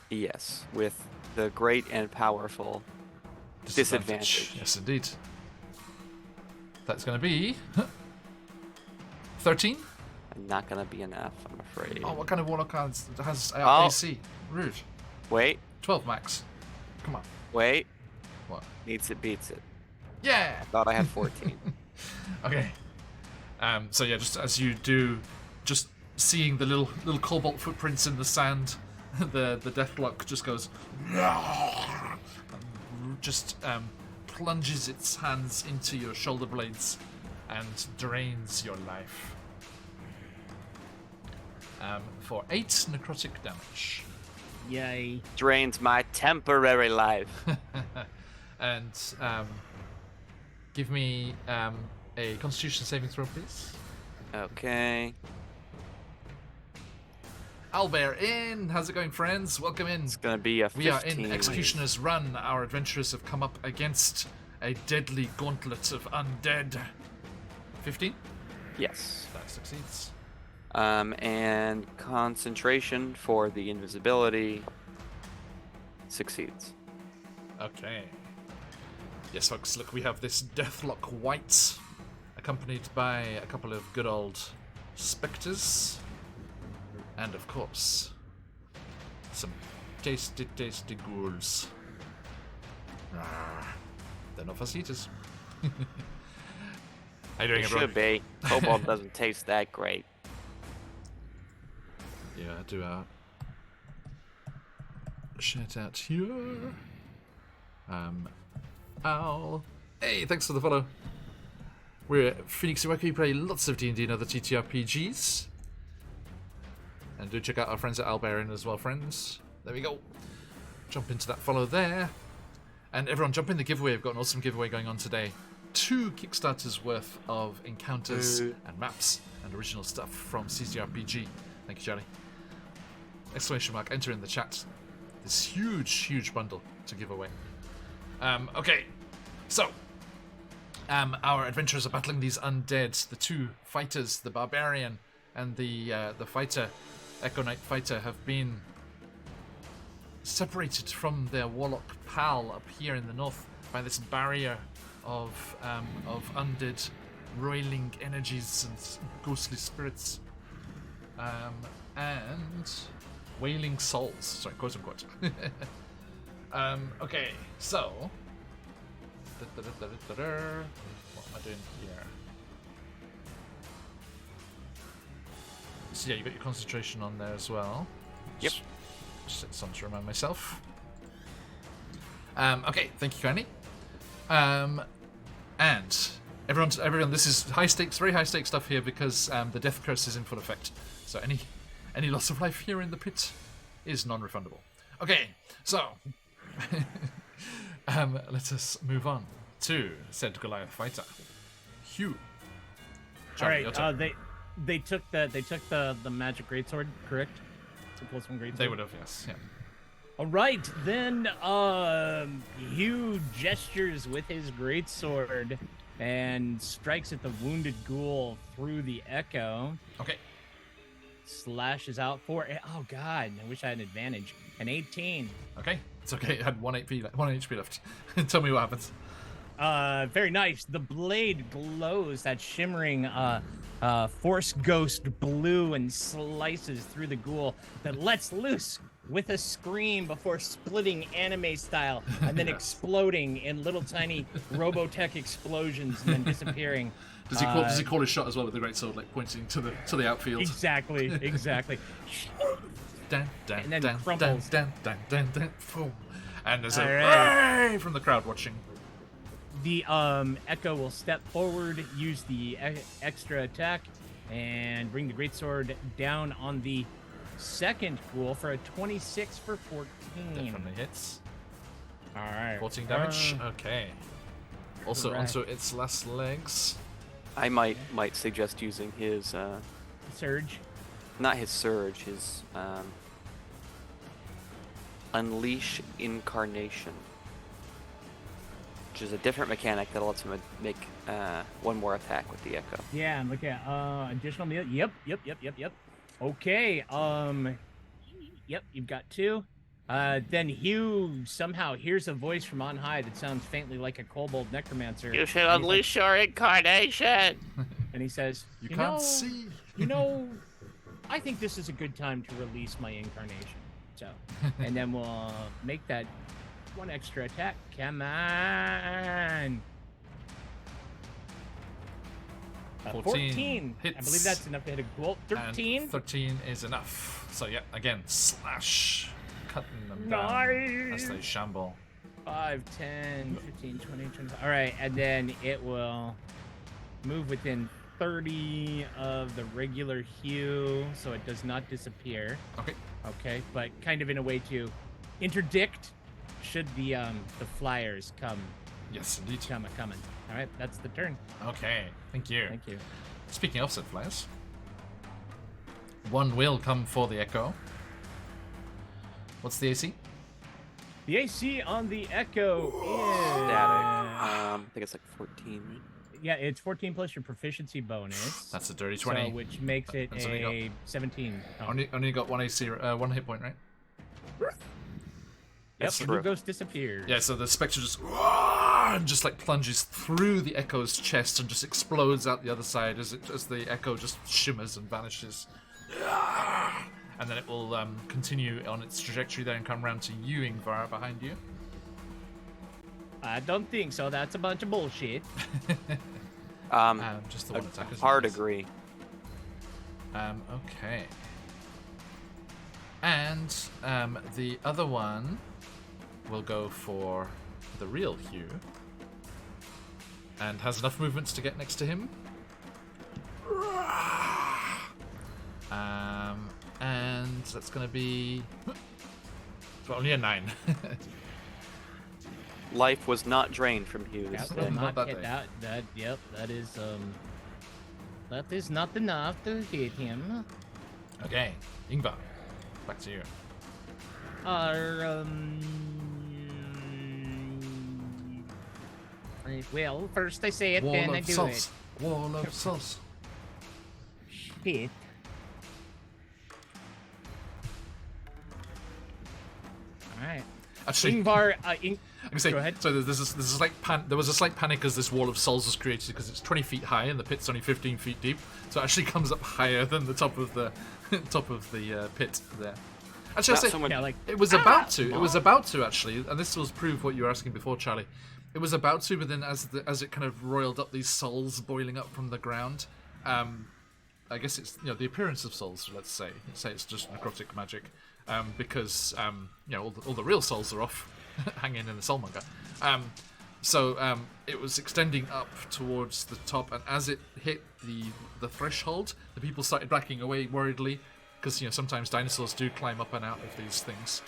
yes, with the great and powerful disadvantage. Yes, indeed. That's going to be 13. Not gonna be enough, I'm afraid. Oh, what kind of warlock has Oh. AC? Rude. Wait, 12 max. Come on. wait. What? Needs it, beats it. Yeah. Thought I had 14. Okay. So yeah, just as you do, just seeing the little cobalt footprints in the sand, the deathlock just goes, and just plunges its hands into your shoulder blades and drains your life. For 8 necrotic damage. Yay. Drains my temporary life. And give me a Constitution saving throw, please. Okay. Albert in. How's it going, friends? Welcome in. It's gonna be a 15. We are in Executioner's Run. Our adventurers have come up against a deadly gauntlet of undead. 15? Yes. That succeeds. And concentration for the invisibility succeeds. Okay. Yes, folks, look, we have this Deathlock White, accompanied by a couple of good old specters. And, of course, some tasty, tasty ghouls. They're no fuss eaters. How you doing, It everyone? should be. Cobalt doesn't taste that great. Yeah, I do shout out here. Al. Hey, thanks for the follow. We're at QuestJunkiesUK. We play lots of D&D and other TTRPGs. And do check out our friends at Albarin as well, friends. There we go. Jump into that follow there. And everyone, jump in the giveaway. We've got an awesome giveaway going on today. 2 Kickstarters worth of encounters and maps and original stuff from CCRPG. Thank you, Charlie. Exclamation mark, enter in the chat. This huge bundle to give away. Okay, so our adventurers are battling these undead. The 2 fighters, the barbarian and the fighter, Echo Knight fighter, have been separated from their warlock pal up here in the north by this barrier of undead, roiling energies and ghostly spirits, and wailing souls. Sorry, quote unquote. Okay, so what am I doing here? So yeah, you got your concentration on there as well. Yep. Just set some to remind myself. Okay, thank you kindly. And everyone, this is high stakes, very high stakes stuff here because the death curse is in full effect. So any loss of life here in the pit is non-refundable. Okay, so let us move on to said Goliath fighter, Hugh. Charlie, All right. They took the magic greatsword, correct? To pull some greatsword. They would have, yes. Yeah. All right, then Hugh gestures with his greatsword and strikes at the wounded ghoul through the echo. Okay. Slashes out for oh god, I wish I had an advantage. An 18. Okay. It's okay. It had 1 HP left. Tell me what happens. Very nice. The blade glows that shimmering force ghost blue and slices through the ghoul that lets loose with a scream before splitting anime style and then exploding in little tiny Robotech explosions and then disappearing. Does he call his shot as well with the greatsword, like pointing to the outfield? Exactly. Dun, dun, And then dun, crumbles. Dun, dun, dun, dun, boom. And there's a Alright. "Hooray!" from the crowd watching. The Echo will step forward, use the extra attack, and bring the greatsword down on the second ghoul for a 26 for 14. Definitely hits. All right. 14 damage. Okay. Also Correct. onto its last legs. I might suggest using his Surge. not his surge, his Unleash Incarnation, which is a different mechanic that lets him make one more attack with the Echo. Yeah, I'm looking at additional meal. Yep. Okay. Yep, you've got 2. Then Hugh somehow hears a voice from on high that sounds faintly like a kobold necromancer. You should unleash your incarnation. And he says, You can't see. I think this is a good time to release my incarnation. So, and then we'll make that 1 extra attack. Come on. 14. hits. I believe that's enough to hit a ghoul. 13. And 13 is enough. So yeah, again, slash, cutting them down as they shamble. 5, 10, 15, 20, 25. All right, and then it will move within 30 of the regular Hue, so it does not disappear. Okay. Okay, but kind of in a way to interdict should the flyers come. Yes, indeed. Coming. All right, that's the turn. Okay, thank you. Thank you. Speaking of said flyers, 1 will come for the Echo. What's the AC? The AC on the Echo is Static. I think it's like 14. Right? Yeah, it's 14 plus your proficiency bonus. That's a dirty 20. So, which makes it That's only a 17. Oh. Only got 1 AC, 1 hit point, right? Yep, That's the true. blue ghost disappears. Yeah, so the Spectre just like plunges through the Echo's chest and just explodes out the other side as the Echo just shimmers and vanishes. And then it will continue on its trajectory there and come round to you, Ingvar, behind you. I don't think so. That's a bunch of bullshit. Just the one attack. isn't Hard it? agree. Okay. And the other one will go for the real Hugh. And has enough movements to get next to him. And that's going to be only a 9. Life was not drained from Hughes. That Not will not that hit day. that is not enough to hit him. Okay, Ingvar, back to you. Well, first I say it, then I do it. Wall of sauce. Shit. Alright. Actually, Ingvar, I can say, Go ahead. So there's a slight there was a slight panic as this wall of souls was created because it's 20 feet high and the pit's only 15 feet deep, so it actually comes up higher than the top of the pit there. Actually, Not I say, someone- yeah, like, it was about to. It was about to actually, and this will prove what you were asking before, Charlie. It was about to, but then as it kind of roiled up, these souls boiling up from the ground. I guess it's the appearance of souls. Let's say it's just necrotic magic, because all the real souls are off, hanging in the soulmonger. So it was extending up towards the top, and as it hit the threshold, the people started backing away worriedly, because sometimes dinosaurs do climb up and out of these things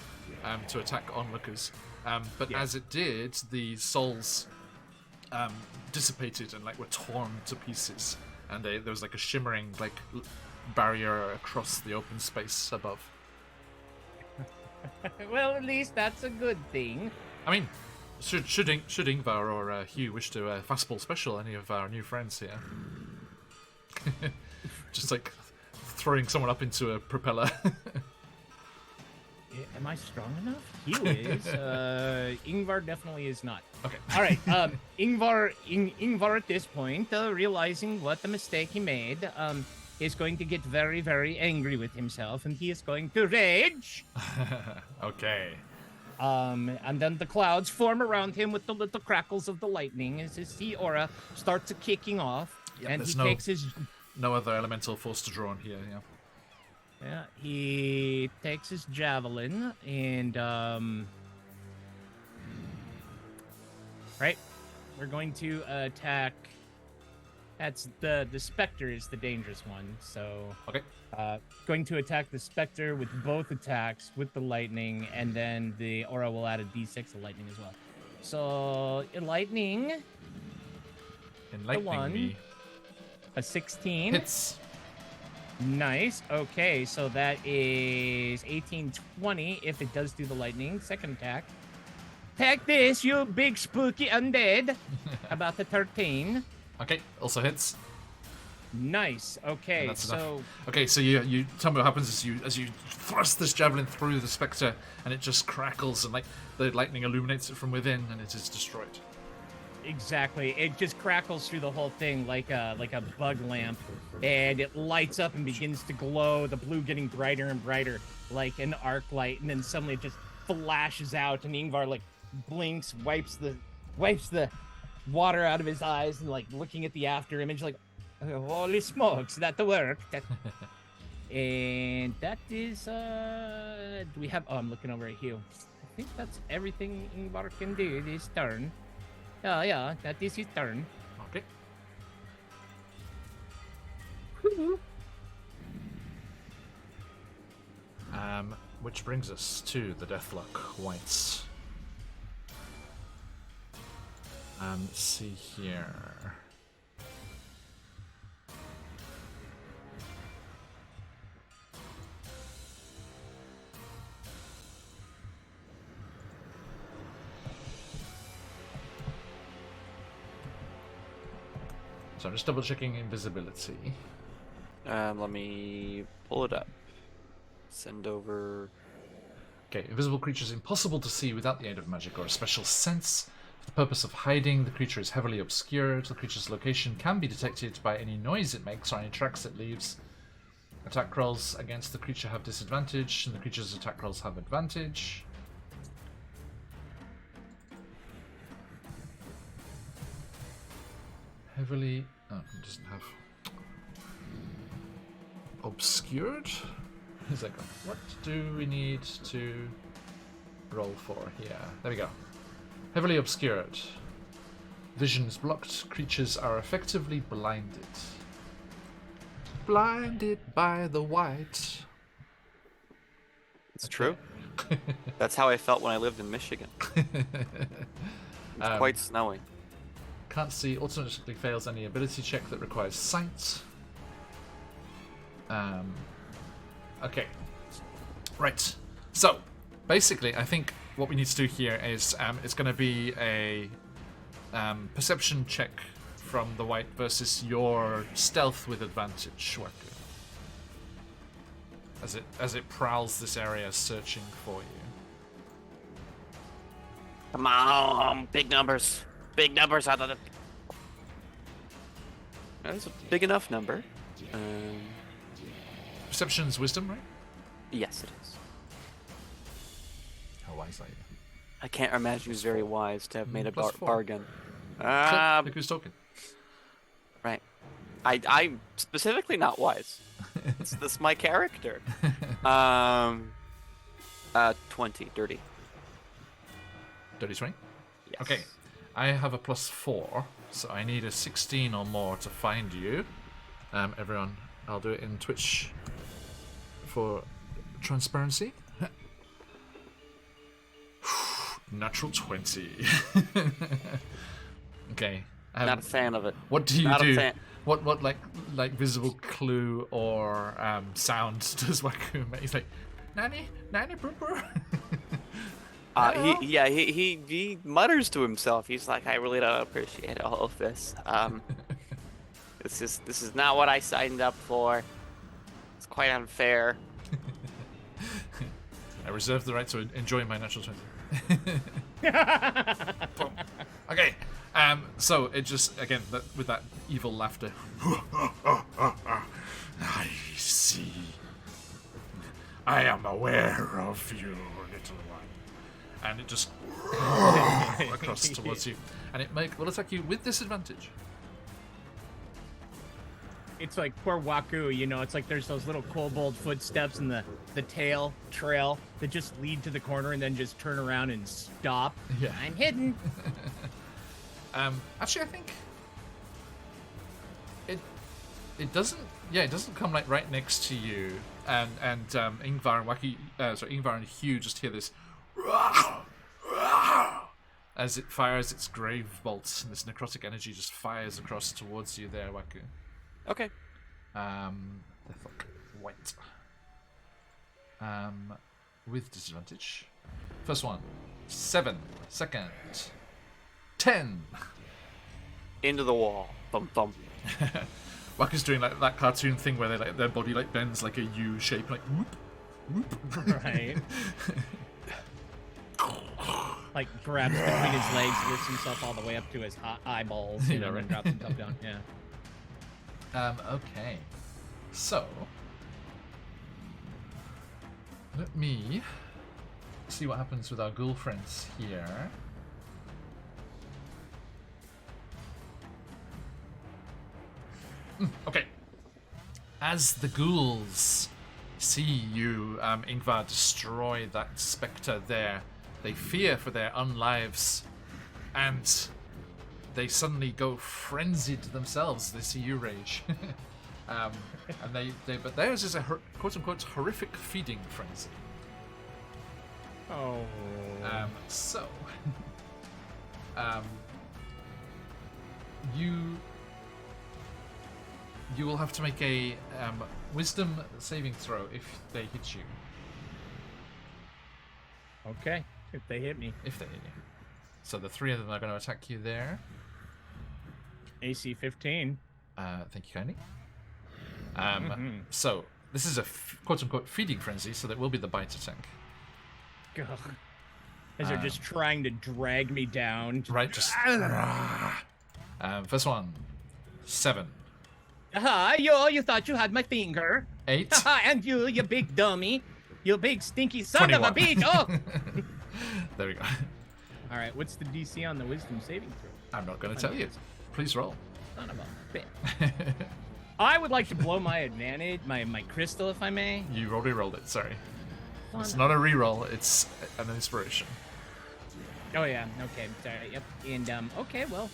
to attack onlookers. But as it did, the souls dissipated and were torn to pieces, and there was a shimmering barrier across the open space above. well, at least that's a good thing. I mean, should Ingvar or Hugh wish to fastball special any of our new friends here? Just throwing someone up into a propeller. Am I strong enough? Hugh is. Ingvar definitely is not. Okay. All right. Ingvar at this point, realizing what the mistake he made, is going to get very, very angry with himself, and he is going to rage. Okay. And then the clouds form around him with the little crackles of the lightning as his sea aura starts kicking off, Yeah, and he there's takes his. no other elemental force to draw on here. Yeah. Yeah, he takes his javelin and right, we're going to attack. That's the specter is the dangerous one. So Okay. going to attack the specter with both attacks with the lightning, and then the aura will add a d6 of lightning as well. So lightning, Enlightening one. me. a 16. Hits. Nice. Okay, so that is 18, 20 if it does do the lightning. Second attack. Attack this, you big spooky undead. About the 13. Okay. Also hits. Nice. Okay, That's so enough. Okay, so you tell me what happens as you thrust this javelin through the spectre, and it just crackles, and like the lightning illuminates it from within, and it is destroyed. exactly, it just crackles through the whole thing like a bug lamp, and it lights up and begins to glow. The blue getting brighter and brighter, like an arc light, and then suddenly it just flashes out, and Ingvar like blinks, wipes the water out of his eyes, and like looking at the after image, like, holy smokes, that worked. And that is do we have I'm looking over at Hugh. I think that's everything Ingvar can do this turn. Yeah, that is his turn. Okay. Which brings us to the Deathlock Whites. Let's see here. So I'm just double checking invisibility. Let me pull it up. Send over. Okay, invisible creature is impossible to see without the aid of magic or a special sense. For the purpose of hiding, the creature is heavily obscured. The creature's location can be detected by any noise it makes or any tracks it leaves. Attack rolls against the creature have disadvantage, and the creature's attack rolls have advantage. Heavily... oh, it doesn't have... obscured? He's like, what do we need to roll for here? There we go. Heavily obscured. Vision is blocked. Creatures are effectively blinded. Blinded by the white. It's true. That's how I felt when I lived in Michigan. It's quite snowy. Can't see. Automatically fails any ability check that requires sight. Okay. Right. So, basically, I think what we need to do here is it's going to be a perception check from the white versus your stealth with advantage, Waku. As it prowls this area searching for you. Come on, big numbers. Big numbers out of the. That's a big enough number. Perception's wisdom, right? Yes, it is. How wise are you? I can't imagine he's very wise to have made a +4. bargain. Look who's talking. Right. I'm specifically not wise. That's my character. 20, dirty. Dirty 20? Yes. Okay. I have a +4, so I need a 16 or more to find you. Everyone, I'll do it in Twitch for transparency. Natural 20. Okay. Not a fan of it. What do you Not a do? fan. What like visible clue or sound does Waku make? He's like, Nanny pooper. He mutters to himself. He's like, I really don't appreciate all of this. This is not what I signed up for. It's quite unfair. I reserve the right to enjoy my natural 20. Boom. Okay. So it just again with that evil laughter. I see. I am aware of you, little one. And it just across towards you, and it will attack you with disadvantage. It's like poor Waku, you know, it's like there's those little kobold footsteps in the tail trail that just lead to the corner and then just turn around and stop. Yeah. I'm hidden. Actually, I think it doesn't. Yeah, it doesn't come like right next to you, and Ingvar and Ingvar and Hugh just hear this as it fires its grave bolts, and this necrotic energy just fires across towards you there, Waku. Okay. The fuck went. With disadvantage. First one, 7. Second, 10. Into the wall. Thump thump. Waku's doing like that cartoon thing where they like their body like bends like a U shape, like whoop, whoop. Right. Like grabs between his legs, lifts himself all the way up to his eyeballs, you know, right. and drops himself down. Yeah. Okay. So let me see what happens with our ghoul friends here. Okay. As the ghouls see you, Ingvar, destroy that spectre there, they fear for their own lives, and they suddenly go frenzied themselves. They see you rage. And but theirs is a quote-unquote horrific feeding frenzy. Oh. So, you will have to make a wisdom saving throw if they hit you. Okay. If they hit me. If they hit you. So the 3 of them are going to attack you there. AC 15. Thank you kindly. So this is a quote-unquote feeding frenzy, so that will be the bite attack. Ugh. As they're just trying to drag me down. Right, just... first one, 7. You thought you had my finger. 8. And you big dummy. You big stinky son of a 21. bitch. Oh! There we go. All right, what's the DC on the wisdom saving throw? I'm not going to tell you. Please roll. Son of a bitch. I would like to blow my advantage, my crystal, if I may. You already rolled it, sorry. Son It's of- not a reroll, it's an inspiration. Oh, yeah. Okay, sorry. Yep. And, okay, well.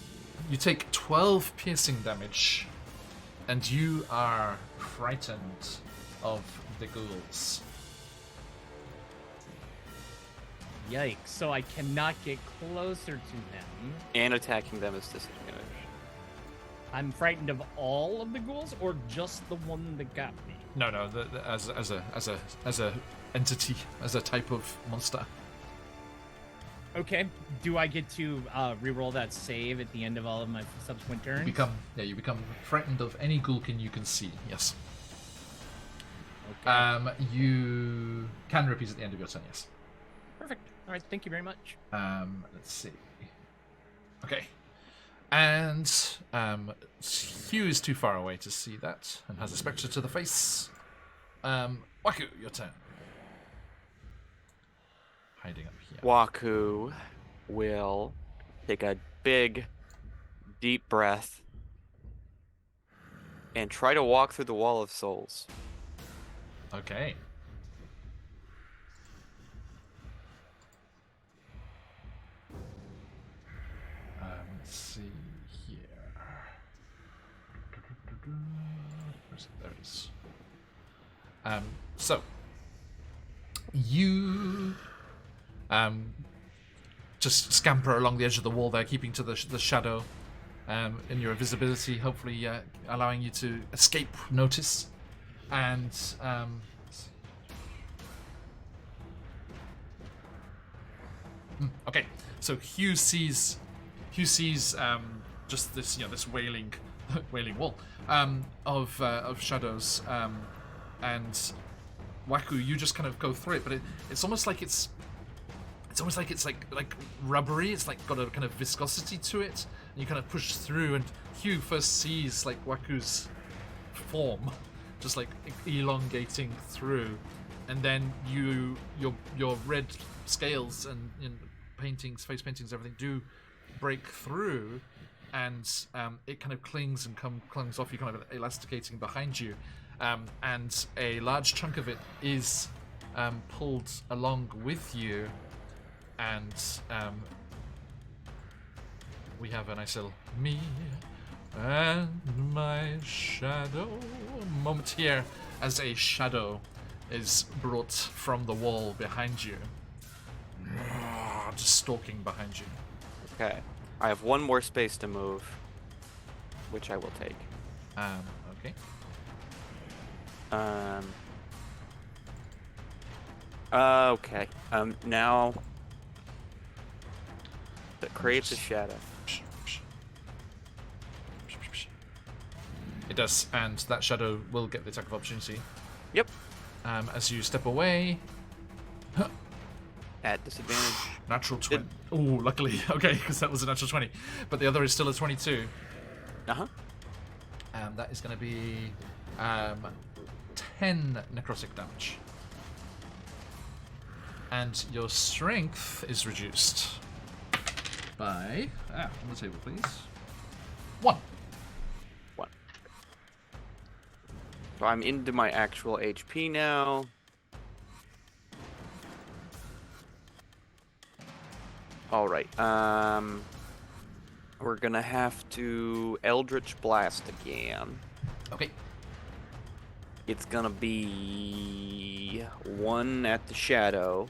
You take 12 piercing damage, and you are frightened of the ghouls. Yikes. So I cannot get closer to them. And attacking them is disadvantage. I'm frightened of all of the ghouls, or just the one that got me? No, as a entity, as a type of monster. Okay. Do I get to re-roll that save at the end of all of my subsequent turns? You become frightened of any ghoulkin you can see. Yes. Okay. You can repeat at the end of your turn. Yes. Perfect. All right. Thank you very much. Let's see. Okay. And Hugh is too far away to see that and has a spectre to the face. Waku, your turn. Hiding up here. Waku will take a big, deep breath and try to walk through the wall of souls. Okay. Let's see here. There it is. So you just scamper along the edge of the wall there, keeping to the shadow in your invisibility, hopefully allowing you to escape notice. And okay, so Hugh sees just this this wailing wall of shadows, and Waku, you just kind of go through it, but it's almost like it's almost like it's like rubbery. It's like got a kind of viscosity to it. And you kind of push through, and Hugh first sees like Waku's form, just like elongating through, and then your red scales and paintings, face paintings, everything do break through, and it kind of clings and clings off you, kind of elasticating behind you, and a large chunk of it is pulled along with you, and we have a nice little me and my shadow moment here as a shadow is brought from the wall behind you, just stalking behind you. Okay. I have one more space to move, which I will take. Okay. Okay. Now that creates a shadow. It does, and that shadow will get the attack of opportunity. Yep. As you step away. At disadvantage. Natural 20. Oh, luckily. Okay, because that was a natural 20. But the other is still a 22. Uh-huh. That is going to be 10 necrotic damage. And your strength is reduced by... on the table, please. 1. So I'm into my actual HP now. All right. We're gonna have to Eldritch Blast again. Okay. It's gonna be 1 at the shadow,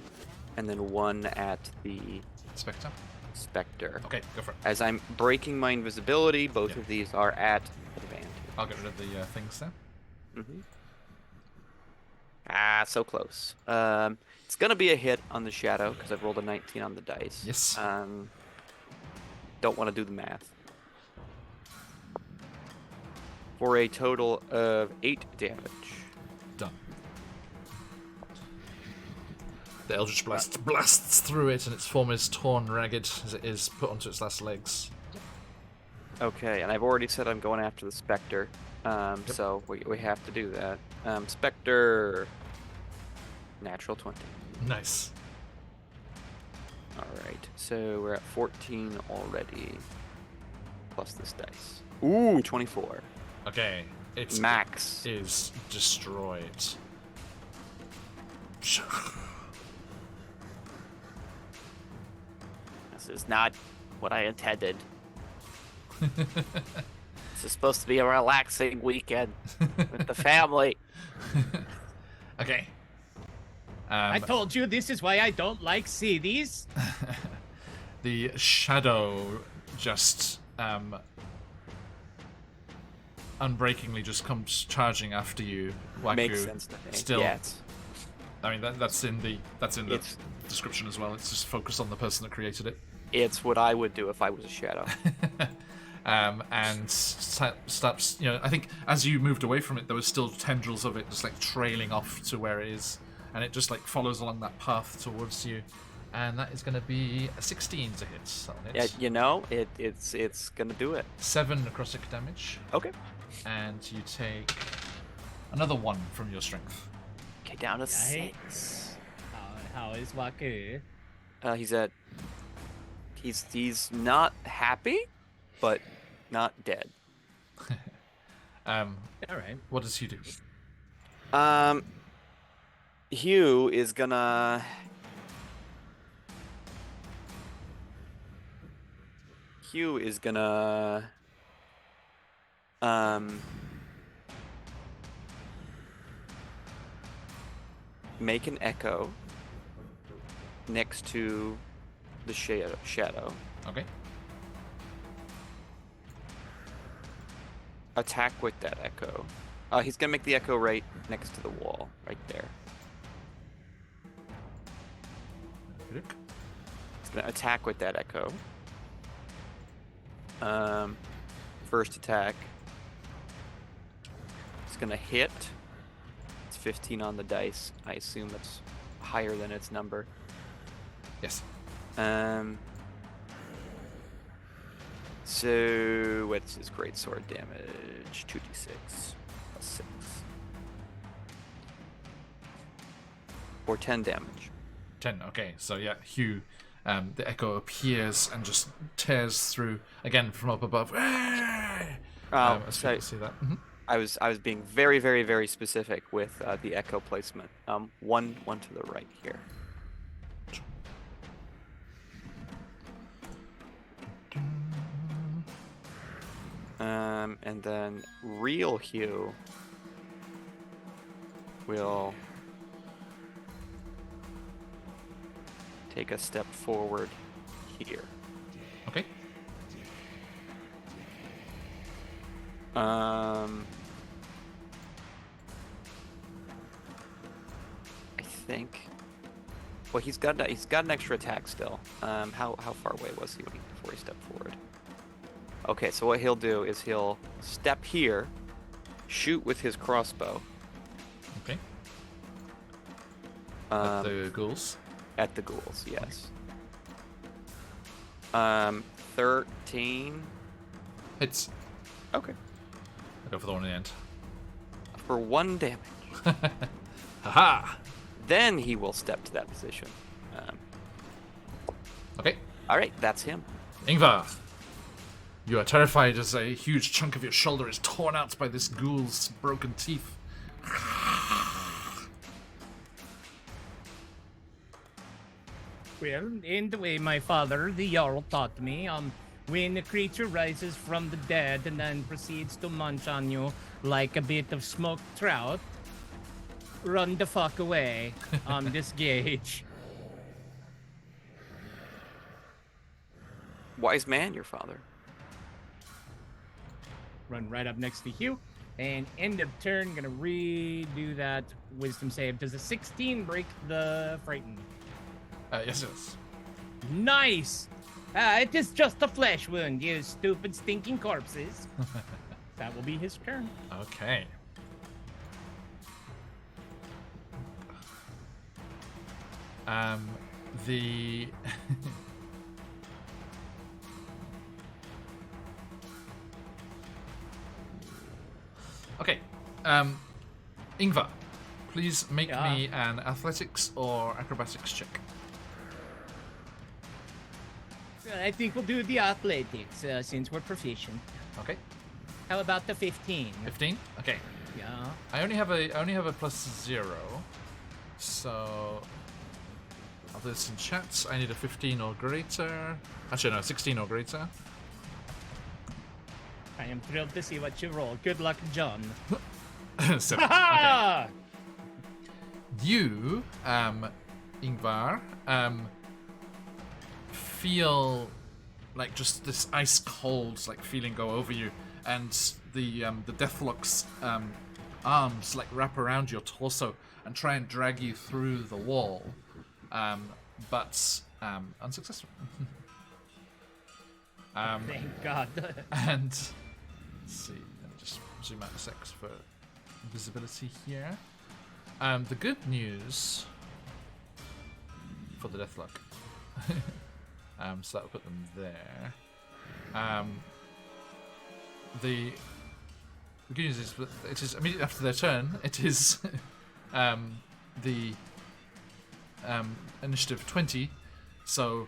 and then 1 at the Spectre. specter. Okay, go for it. As I'm breaking my invisibility, both of these are at advantage. I'll get rid of the things there. Mm-hmm. So close. It's gonna be a hit on the shadow because I've rolled a 19 on the dice. Yes. Don't want to do the math. For a total of 8 damage. Done. The Eldritch Blast blasts through it, and its form is torn ragged as it is put onto its last legs. Okay, and I've already said I'm going after the specter. So we have to do that. Specter. Natural 20. Nice. Alright, so we're at 14 already. Plus this dice. Ooh, 24. Okay. Its Max. is destroyed. This is not what I intended. This is supposed to be a relaxing weekend with the family. Okay. I told you this is why I don't like cities. The shadow just unbreakingly just comes charging after you. Waku. Makes sense to me. Still, Yeah, I mean that's in the description as well. It's just focused on the person that created it. it's what I would do if I was a shadow. And stops. You know, I think as you moved away from it, there was still tendrils of it just like trailing off to where it is, and it just like follows along that path towards you. And that is going to be a 16 to hit. Yeah, you know, it's gonna do it. 7 necrotic damage. Okay. And you take another 1 from your strength. Okay, down to Right. 6. How is Waku? He's not happy, but not dead. All right. What does he do? Hugh is gonna. Make an echo next to the shadow. Okay. Attack with that echo. He's gonna make the echo right next to the wall, right there. He's gonna attack with that echo. First attack. It's gonna hit. It's 15 on the dice. I assume it's higher than its number. Yes. So what's his greatsword damage? 2d6 plus 6. Or 10 damage. 10. Okay. So yeah, Hugh. The echo appears and just tears through again from up above. As So you can see that. Mm-hmm. I was being very, very, very specific with the echo placement. One to the right here. And then real Hugh will take a step forward here. Okay. I think. Well, he's got an extra attack still. How far away was he before he stepped forward? Okay, so what he'll do is he'll step here, shoot with his crossbow. Okay. At the ghouls. At the ghouls, yes. 13. Hits. Okay. I'll go for the one in the end. For 1 damage. Haha! Then he will step to that position. Okay. All right, that's him. Ingvar! You are terrified as a huge chunk of your shoulder is torn out by this ghoul's broken teeth. Well, in the way my father, the Jarl, taught me, when a creature rises from the dead and then proceeds to munch on you like a bit of smoked trout, run the fuck away. Disengage. Wise man, your father. Run right up next to Hugh. And end of turn, gonna redo that wisdom save. Does a 16 break the frighten? Yes, it is. Nice! It is just a flesh wound, you stupid stinking corpses. That will be his turn. Okay. The okay. Ingvar, please make me an athletics or acrobatics check. I think we'll do the athletics since we're proficient. Okay. How about the 15? 15. Okay. Yeah. I only have a plus 0, so I'll do this in chat. I need a 15 or greater. Actually, no, 16 or greater. I am thrilled to see what you roll. Good luck, John. 7. Okay. Ha! You, Ingvar, feel like just this ice cold like feeling go over you, and the Deathlock's arms like wrap around your torso and try and drag you through the wall, but unsuccessful. Thank God. And let's see, let me just zoom out a sec for visibility here. The good news for the Deathlock. So that'll put them there. The good news is that it is immediately after their turn. It is the initiative 20. So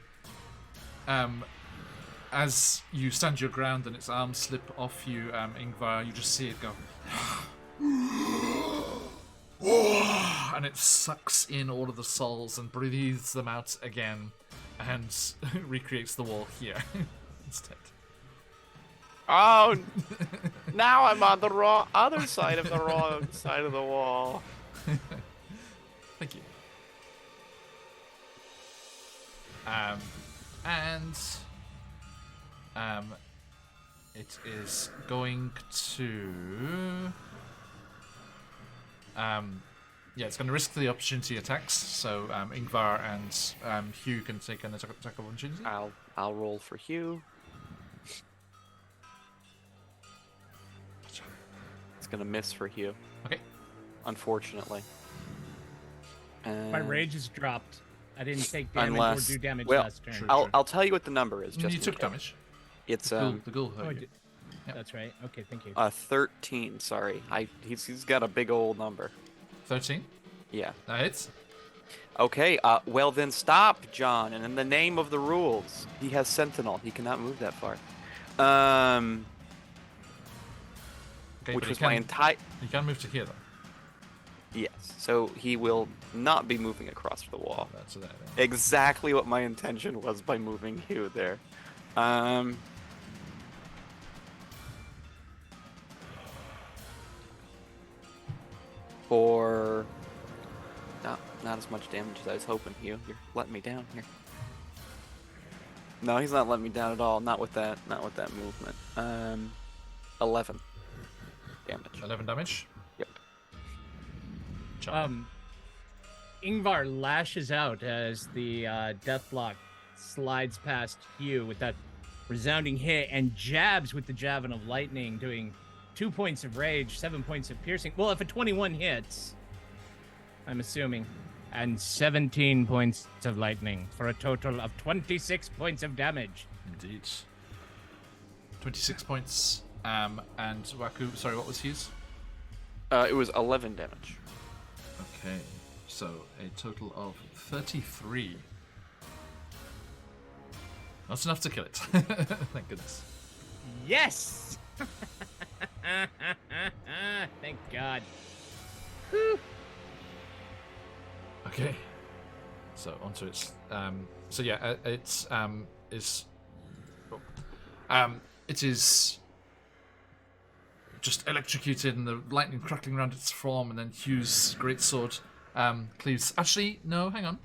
as you stand your ground and its arms slip off you, Ingvar, you just see it go. And it sucks in all of the souls and breathes them out again, and recreates the wall here instead. Oh, now I'm on the other side of the wrong side of the wall. Thank you. And it is going to it's going to risk the opportunity attacks. So Ingvar and Hugh can take an attack of opportunity. I'll roll for Hugh. It's gonna miss for Hugh. Okay. unfortunately. My rage has dropped. I didn't take damage Unless- or do damage well, last turn. True. I'll tell you what the number is. Just You in took case. damage. It's The ghoul Oh, I hurt you. did. Yep. That's right. Okay, thank you. 13. Sorry, he's got a big old number. 13. Yeah. That hits. Okay. Well then, stop, John. And in the name of the rules, he has Sentinel. He cannot move that far. Okay, Which but was he my can, entire. he can move to here, though. Yes. So he will not be moving across the wall. That's that. Exactly what my intention was by moving you there. For not as much damage as I was hoping. You're letting me down here. No, he's not letting me down at all. Not with that movement. 11 damage. 11 damage. Yep. John. Ingvar lashes out as the deathlock slides past Hugh with that resounding hit and jabs with the javelin of lightning, doing 2 points of rage, 7 points of piercing. Well, if a 21 hits, I'm assuming, and 17 points of lightning for a total of 26 points of damage. Indeed. 26 points. And Waku, sorry, what was his? It was 11 damage. Okay, so a total of 33. That's enough to kill it. Thank goodness. Yes! Thank God. Whew. Okay. So onto its. So yeah, it's it is just electrocuted, and the lightning crackling around its form, and then Hugh's greatsword cleaves. Actually, no, hang on.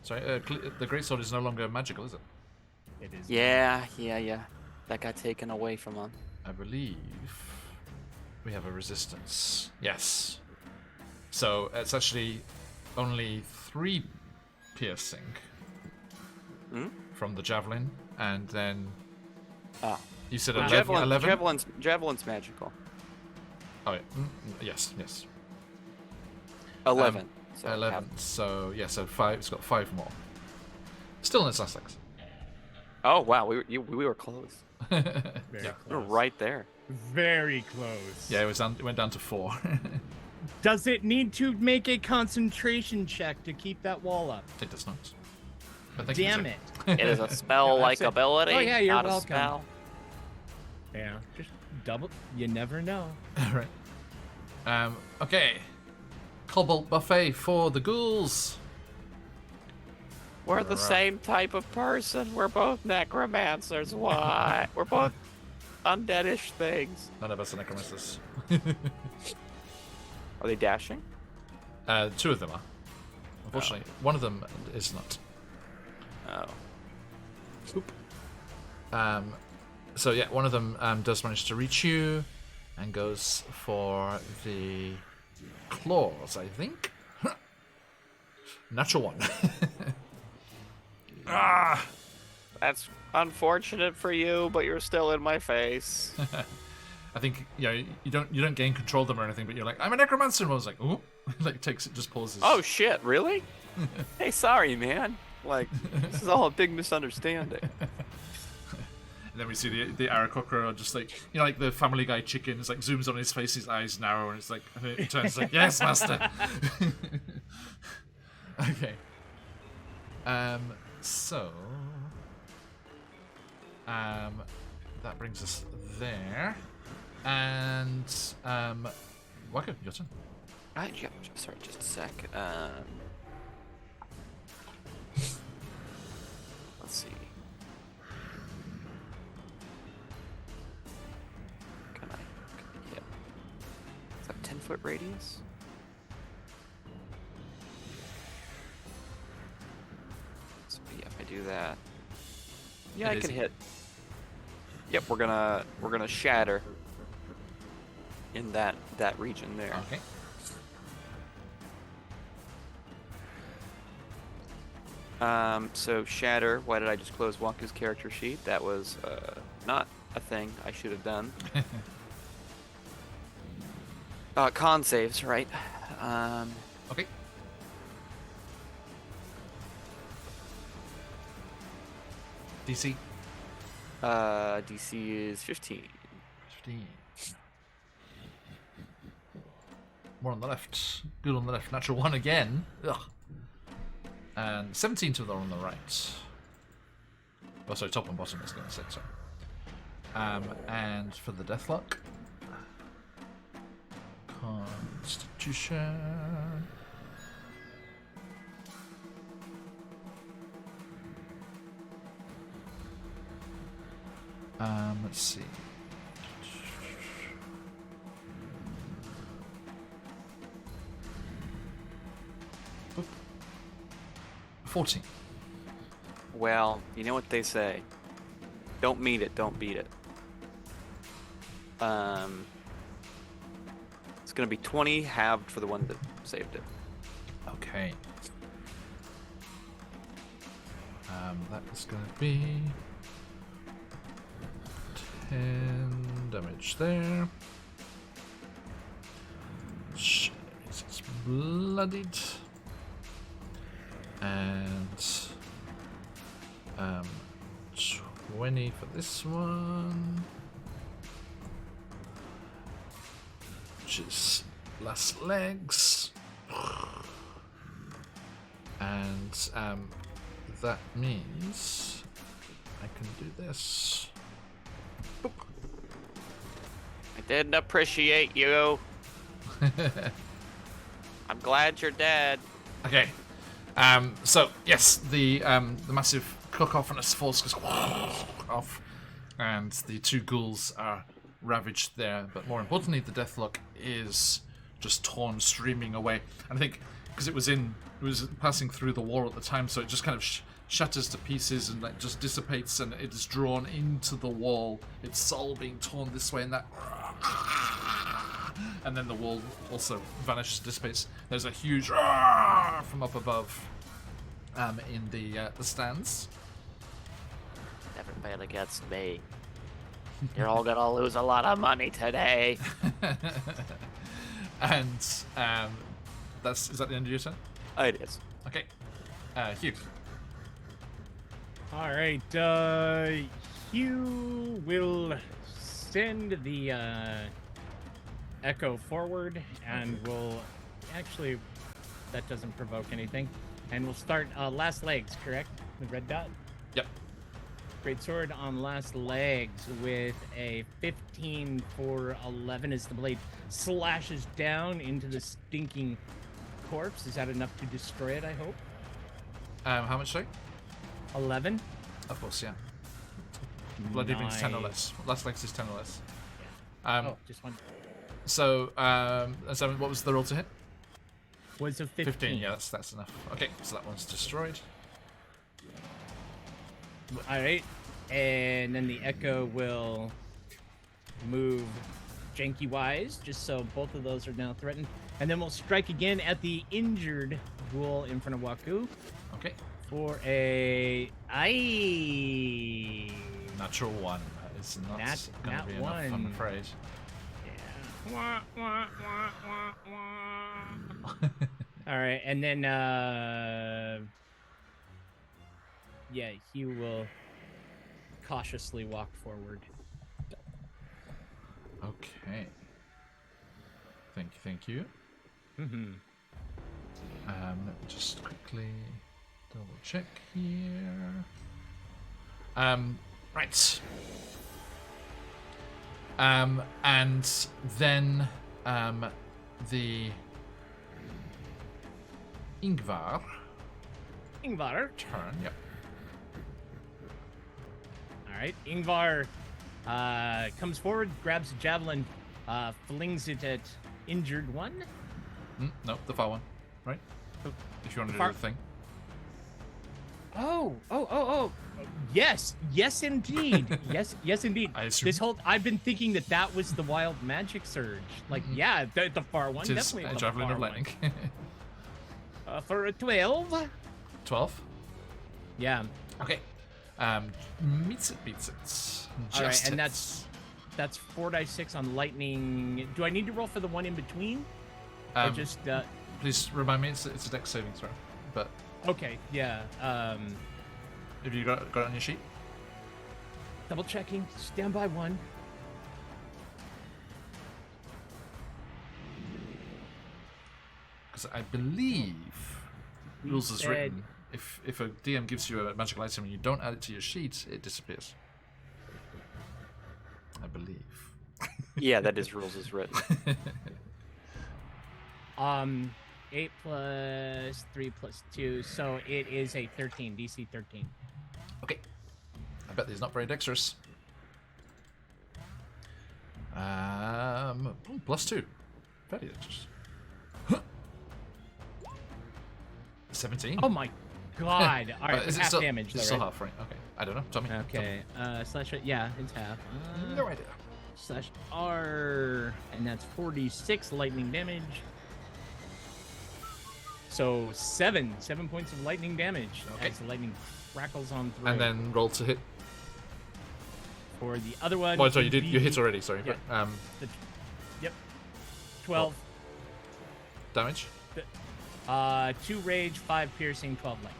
Sorry, the greatsword is no longer magical, is it? It is. Yeah. That got taken away from him. I believe we have a resistance. Yes. So it's actually only 3 piercing from the javelin, and then you said 11. 11? Javelin's magical. Oh yeah. Yes. 11. So 11. So yeah. So 5. It's got 5 more. Still in its last legs. Oh wow, we were close. Very Yeah. We were close. right there. Very close. Yeah, it went down to 4. Does it need to make a concentration check to keep that wall up? It does not. But thank you for Damn saying. it. It is a spell-like That's it. ability. Oh, yeah, you're not welcome. A spell. Yeah, just double. You never know. Right. Okay. Cobalt buffet for the ghouls. We're the Right. same type of person. We're both necromancers. Why? We're both undeadish things. None of us are necromancers. Are they dashing? 2 of them are. Unfortunately, one of them is not. Oh. So yeah, one of them does manage to reach you, and goes for the claws, I think. Natural 1. Ah! That's unfortunate for you, but you're still in my face. I think you don't gain control of them or anything, but you're like, I'm a necromancer, and I was like, ooh, like takes it, just pauses. Oh shit! Really? Hey, sorry, man. Like this is all a big misunderstanding. And then we see the Aarakocra just like, like the Family Guy chicken. It's like zooms on his face, his eyes narrow, and it's like, and it turns like, yes, master. Okay. So that brings us there, and Waka, your turn. Yeah, sorry, just a sec. Let's see. Can I? Yeah. Is that 10-foot radius? So yeah, if I do that, yeah, It I can is. hit. Yep, we're gonna shatter in that region there. Okay. So shatter. Why did I just close Wonka's character sheet? That was not a thing I should have done. Con saves, right? Okay. DC DC is 15. 15. More on the left. Good on the left. Natural 1 again. Ugh. And 17 to the on the right. Oh, sorry, top and bottom is going to say, sorry. And for the Deathlock. Constitution. Let's see. Oop. 14. Well, you know what they say. Don't meet it, don't beat it. It's gonna be 20 halved for the one that saved it. Okay. That is going to be 10 damage there. Shit, it's bloodied. And 20 for this one. Which is last legs. And that means I can do this. Boop. I didn't appreciate you. I'm glad you're dead. Okay. So yes, the massive cacophonous force goes off, and the two ghouls are ravaged there. But more importantly, the Deathlock is just torn, streaming away. And I think because it was passing through the wall at the time, so it just kind of shatters to pieces and like just dissipates, and it is drawn into the wall. Its soul being torn this way and that. And then the wall also vanishes, dissipates. There's a huge from up above in the stands. Never bet against me. You're all gonna lose a lot of money today. And is that the end of your turn? It is. Okay. Hugh. All right, Hugh will send the echo forward, and will actually, that doesn't provoke anything, and we'll start last legs, correct? The red dot. Yep. Great sword on last legs with a 15 for 11 as the blade slashes down into the stinking corpse. Is that enough to destroy it? I hope. How much, sorry? 11. Of course, yeah. Bloody means 10 or less. Last legs is 10 or less. Just one. So, what was the roll to hit? Was a 15. 15, yeah, that's enough. Okay, so that one's destroyed. All right, and then the echo will move janky-wise, just so both of those are now threatened. And then we'll strike again at the injured ghoul in front of Waku. Okay. For a Natural 1. That is not going to be enough, one. I'm afraid. Yeah. All right, and then he will cautiously walk forward. Okay. Thank you. Mm-hmm. Let me just quickly double check here. Right. And then the Ingvar turn. Yep. All right, Ingvar comes forward, grabs a javelin, flings it at injured one. No, the far one, right? Oh, if you want to do far- the thing. Oh! Yes, indeed. yes, indeed. I assume. I've been thinking that was the wild magic surge. Like, yeah, the far one, It is definitely a the javelin far of lightning. one. For a 12. 12. Yeah. Okay. Meets it, beats it. All right, Just and hits. That's 4d6 on lightning. Do I need to roll for the one in between? Or just Please remind me, it's a dex saving throw. But okay, yeah. have you got it on your sheet? Double checking. Stand by one. Because I believe rules is written. If a DM gives you a magical item and you don't add it to your sheet, it disappears. I believe. Yeah, that is rules is written. 8 plus 3 plus 2, so it is a 13, DC 13. Okay. I bet he's not very dexterous. Plus 2. Very dexterous. 17. Oh my god! All right, is it half still, damage. It's still half, right? Okay. I don't know. Tell me. Okay. Slash. Yeah, it's half. No idea. Slash R, and that's 46 lightning damage. So 7 points of lightning damage as the lightning crackles on through. And then roll to hit. For the other one. Oh, sorry, you hit already. Sorry, Yeah. but Yep. 12. Damage. 2 rage, 5 piercing, 12 light.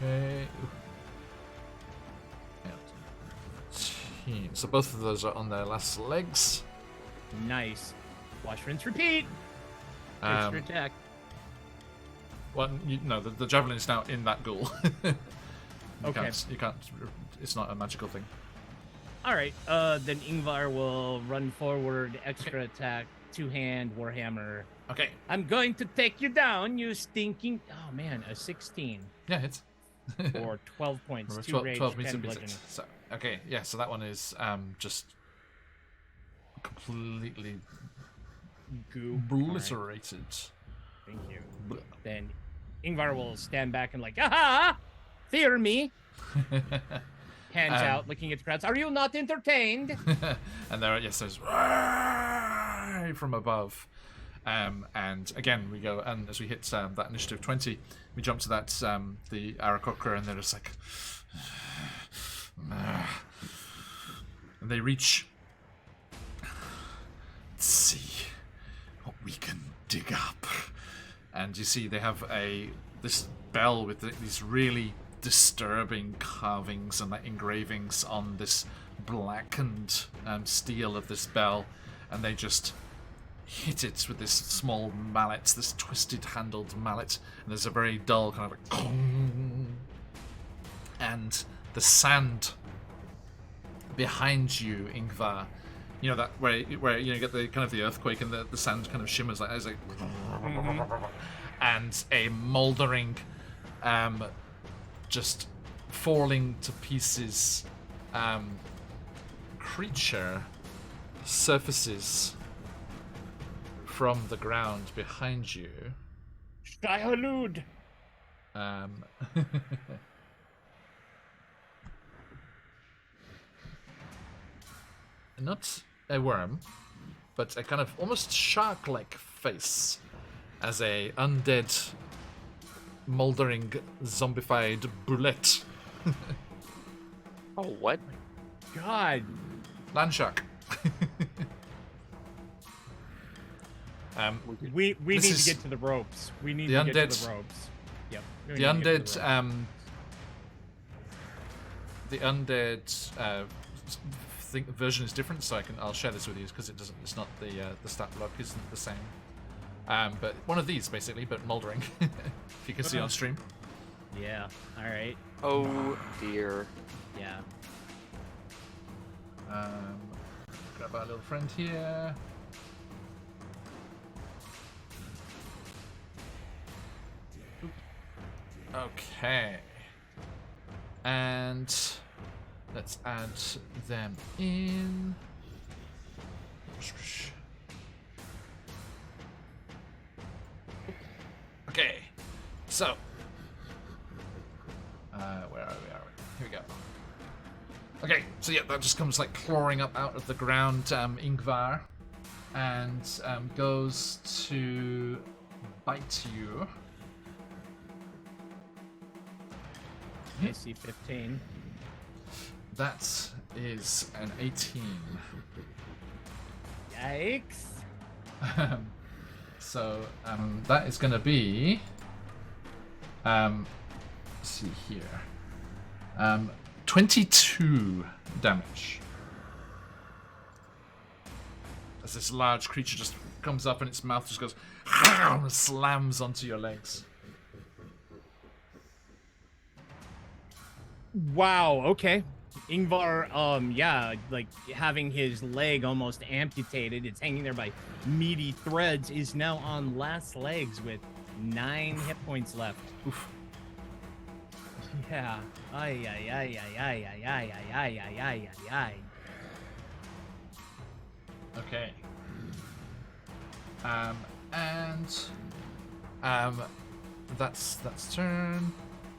Okay. 18. So both of those are on their last legs. Nice. Wash, rinse, repeat. Extra attack. Well, the javelin is now in that ghoul. Okay. You can't. It's not a magical thing. All right. Then Ingvar will run forward, extra attack, 2-hand warhammer. Okay. I'm going to take you down, you stinking. Oh man, a 16 Yeah, hits. or 12 points, Or 2 rage, 12 10 meter bludgeoning. So okay, yeah. So that one is just completely Goo. obliterated. Thank you. Then Ingvar will stand back and like, aha! Fear me. Hands out, looking at the crowds. Are you not entertained? And there's from above. And again, we go, and as we hit that initiative 20, we jump to that the Aarakocra, and they're just like, and they reach. Let's see what we can dig up. And you see they have this bell with these really disturbing carvings and like engravings on this blackened steel of this bell, and they just hit it with this small mallet, this twisted-handled mallet, and there's a very dull kind of like, and the sand behind you, Ingvar, you know that where you get the kind of the earthquake and the sand kind of shimmers like as like, and a mouldering, just falling to pieces, creature surfaces from the ground behind you. Shaihalud. Not a worm, but a kind of almost shark-like face as a undead, mouldering, zombified bullet. Oh, what? God. Land shark. We need This is to get to the ropes. We need the to get to undead- the ropes. Yep. we The need to get to undead, the ropes. the undead version is different, so I'll share this with you because it's not the stat block isn't the same. But one of these basically, but mouldering. If you can see on stream. Yeah. All right. Oh dear. Yeah. Grab our little friend here. Okay. And let's add them in. Okay. So. Where are we? Here we go. Okay, so yeah, that just comes like clawing up out of the ground, Ingvar, and goes to bite you. AC 15. That is an 18. Yikes. So that is going to be. Let's see here. 22 damage. As this large creature just comes up and its mouth just goes and slams onto your legs. Wow, okay. Ingvar, like having his leg almost amputated, it's hanging there by meaty threads, is now on last legs with 9 hit points left. Oof. Yeah. Ay, ay, ay, ay, ay, ay, ay, ay, ay, ay, ay, ay. Okay. That's turn.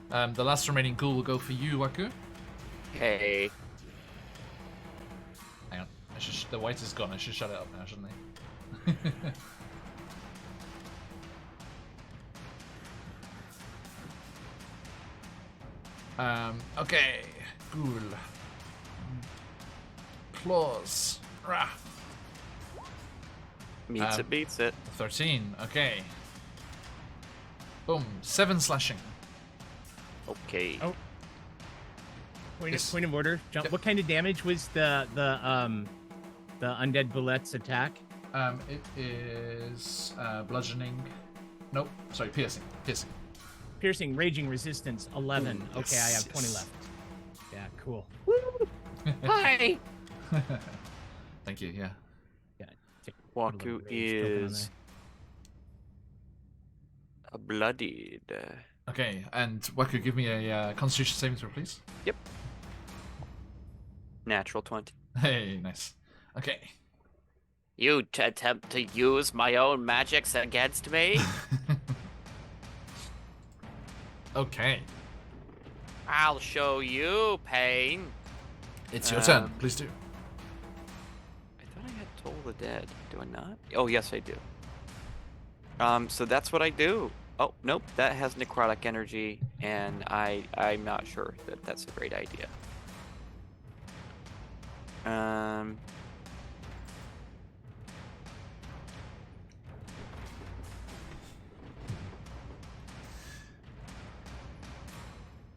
The last remaining ghoul will go for you, Waku. Okay. Hang on. The white is gone. I should shut it up now, shouldn't I? Okay. Ghoul. Claws. Rah. Meets it, beats it. 13. Okay. Boom. 7 slashing. Okay. Oh. Yes. Point of order. Jump. Yep. What kind of damage was the undead bullet's attack? It is bludgeoning. Nope. Sorry, piercing. Piercing. Piercing, raging, resistance, 11. Ooh, Okay, I yes, have 20 yes. left. Yeah, cool. Woo! Hi! Thank you. Yeah. Yeah, Waku is bloodied. Okay, and Waku, give me a Constitution saving throw, please. Yep. Natural 20. Hey, nice. Okay. You attempt to use my own magics against me? Okay. I'll show you, Pain. It's your turn. Please do. I thought I had Toll the Dead. Do I not? Oh, yes, I do. So that's what I do. Oh, nope, that has necrotic energy, and I'm not sure that that's a great idea.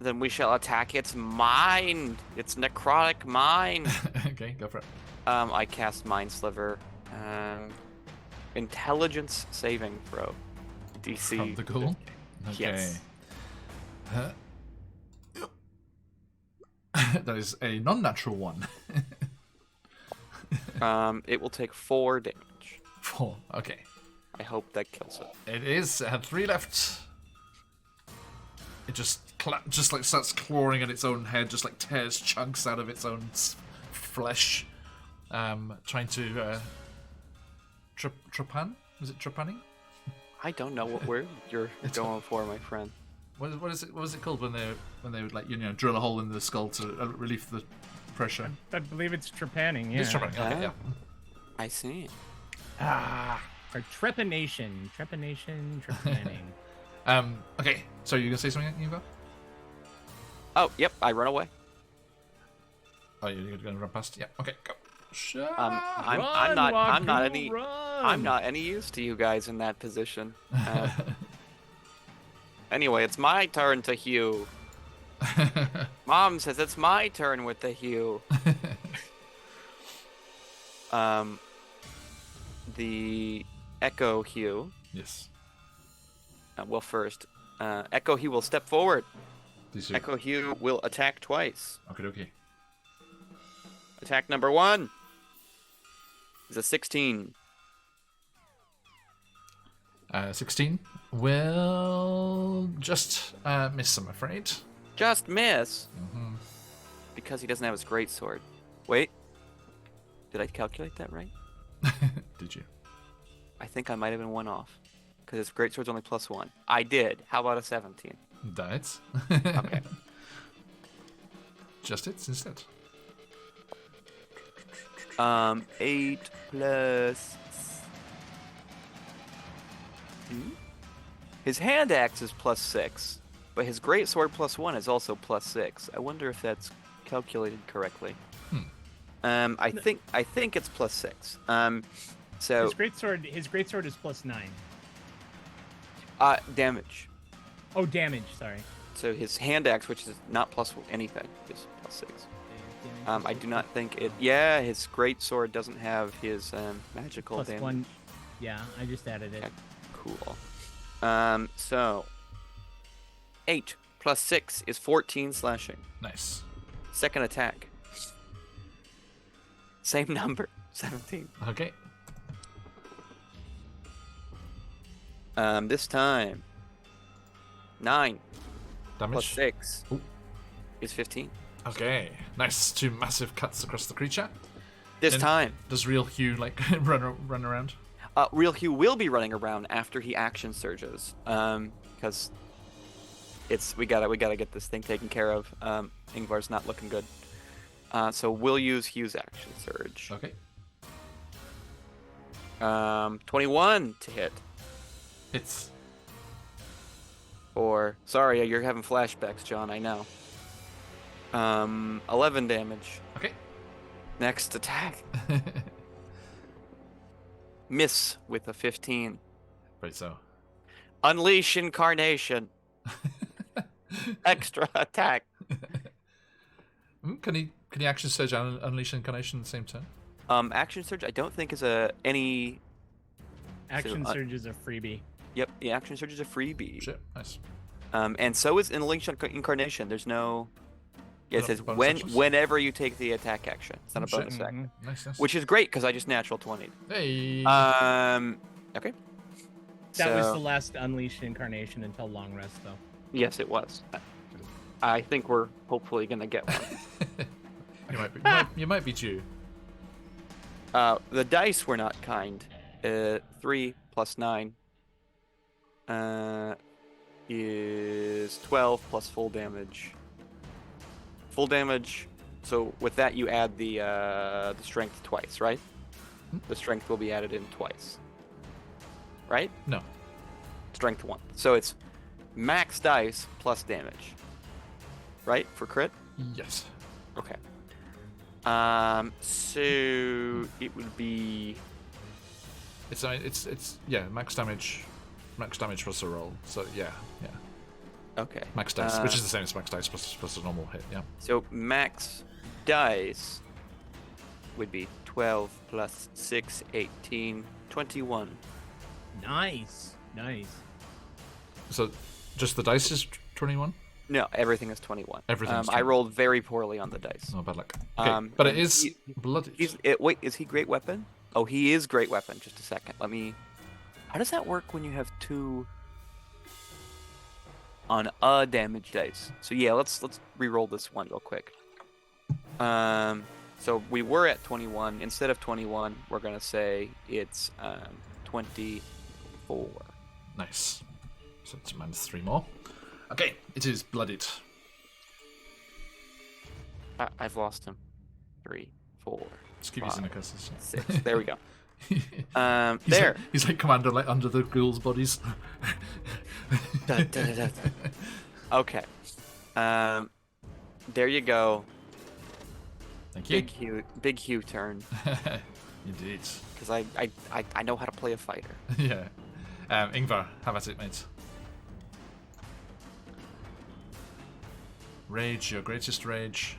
Then we shall attack its mind. Its necrotic mind. Okay, go for it. I cast Mind Sliver. Intelligence saving throw. DC. From the ghoul? Okay. Yes. That is a non-natural one. It will take 4 damage. 4. Okay. I hope that kills it. It is. It had 3 left. It just like starts clawing at its own head, just like tears chunks out of its own flesh, trying to trepan? Was it trepanning? I don't know what word you're going for, my friend. What is it? What was it called when they would like drill a hole in the skull to relieve the pressure? I believe it's trepanning, yeah. It's trepanning. Okay, yeah. I see. Or trepanation. Trepanning. Okay. So you gonna say something, Hugo? Oh, yep, I run away. Oh, you're gonna run past? Yeah. Okay, go. I'm not any use to you guys in that position. Anyway, it's my turn to hew. Mom says it's my turn with the hew. The Echo Hew. Yes. Well, first, Echo Hew will step forward. Please do. Echo Hew will attack twice. Okay. Attack number 1 is a 16. 16 will just miss, I'm afraid. Just miss. Mm-hmm. Because he doesn't have his greatsword. Wait. Did I calculate that right? Did you? I think I might have been 1 off. Because his greatsword's only +1. I did. How about a 17? That. Okay. Just hits instead. 8 plus... His hand axe is +6, but his greatsword +1 is also +6. I wonder if that's calculated correctly. Hmm. I think it's +6. So His greatsword is +9. damage. Oh, damage. Sorry. So his hand axe, which is not plus anything, is +6. I do not think it. Yeah, his great sword doesn't have his magical damage. +1. Yeah, I just added it. Okay, cool. So 8 + 6 is 14 slashing. Nice. Second attack. Same number, 17. Okay. This time 9 Damage. +6 Ooh. is 15. Okay. Nice. 2 massive cuts across the creature. This And time, does real Hugh like run around? Real Hugh will be running around after he action surges, because we gotta get this thing taken care of. Ingvar's not looking good, so we'll use Hugh's action surge. Okay. 21 to hit. It's Or sorry, you're having flashbacks, John. I know. 11 damage. okay. Next attack. Miss with a 15. Right. So. Unleash Incarnation. Extra attack. Can he action surge and unleash incarnation at the same time? Action surge. I don't think is any. Action So, surge is a freebie. Yep, the action surge is a freebie. Shit. Nice. And so is Unleash Incarnation. There's no. Yeah, it No says bonus actions? whenever you take the attack action. It's not a Shit. bonus action, Nice. Nice. which is great because I just natural 20. Hey. Okay. That was So- the last Unleashed incarnation until long rest, though. Yes, it was. I think we're hopefully gonna get one. you might be due. The dice were not kind. 3 + 9 is 12 plus full damage. Full damage. So with that, you add the strength twice, right? The strength will be added in twice. Right? No. Strength 1. So it's max dice plus damage. Right? For crit? Yes. Okay. So it would be It's max damage plus a roll. So yeah. okay. Max dice, which is the same as max dice plus a normal hit. Yeah. So max dice would be 12 plus 6, 18, 21. Nice. So just the dice is 21. No, everything is 21. Everything's I 21. rolled very poorly on the dice. Oh, bad luck. Okay, but it and is bloody. Wait, is he great weapon? Oh, he is great weapon. Just a second. Let me. How does that work when you have 2 on a damage dice? So yeah, let's re-roll this one real quick. So we were at 21. Instead of 21, we're gonna say it's 24. Nice. So it's minus 3 more. Okay, it is bloodied. I've lost him. 3, 4, Just keep using the curses. 6. There we go. He's There. he's like Commander, like under the ghouls' bodies. Dun, dun, dun, dun. Okay. There you go. Thank you. Big Hugh turn. Indeed. Because I know how to play a fighter. Yeah. Ingvar, have at it, mate. Rage, your greatest rage.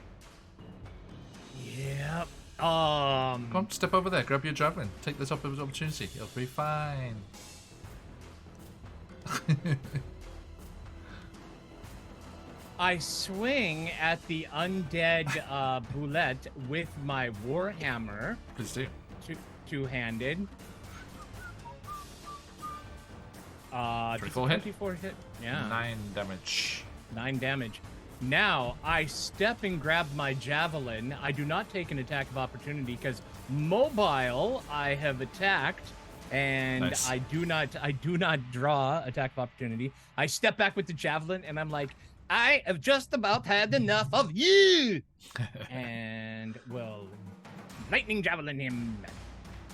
Yep. Come on, step over there, grab your javelin, take this opportunity. You'll be fine. I swing at the undead boulette with my warhammer, Please do. two-handed. 24 hit? 24 hit. Yeah. 9 damage. 9 damage. Now, I step and grab my javelin. I do not take an attack of opportunity because mobile I have attacked, and Nice. I do not draw attack of opportunity. I step back with the javelin, and I'm like, I have just about had enough of you, and will lightning javelin him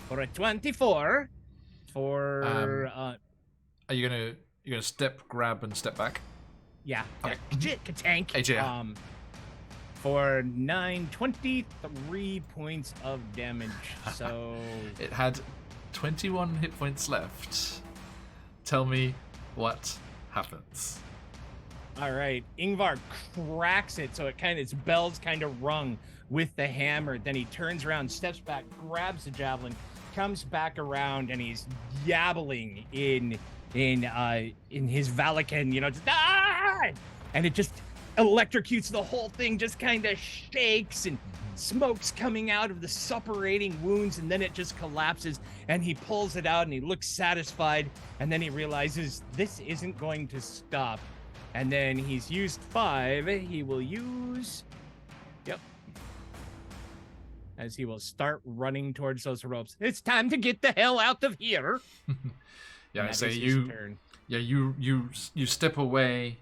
for a 24. Are you gonna step, grab, and step back? Yeah. Okay. Tank. AJ, yeah. for 23 points of damage. So It had 21 hit points left. Tell me what happens. all right, Ingvar cracks it so its bells kind of rung with the hammer. Then he turns around, steps back, grabs the javelin, comes back around, and he's yabbling in his Valakan, just and it just electrocutes the whole thing, just kind of shakes, and smoke's coming out of the suppurating wounds, and then it just collapses, and he pulls it out and he looks satisfied, and then he realizes this isn't going to stop. And then he's used 5. He will use as he will start running towards those ropes. It's time to get the hell out of here. Yeah, I That say is his you. turn. Yeah, you step away,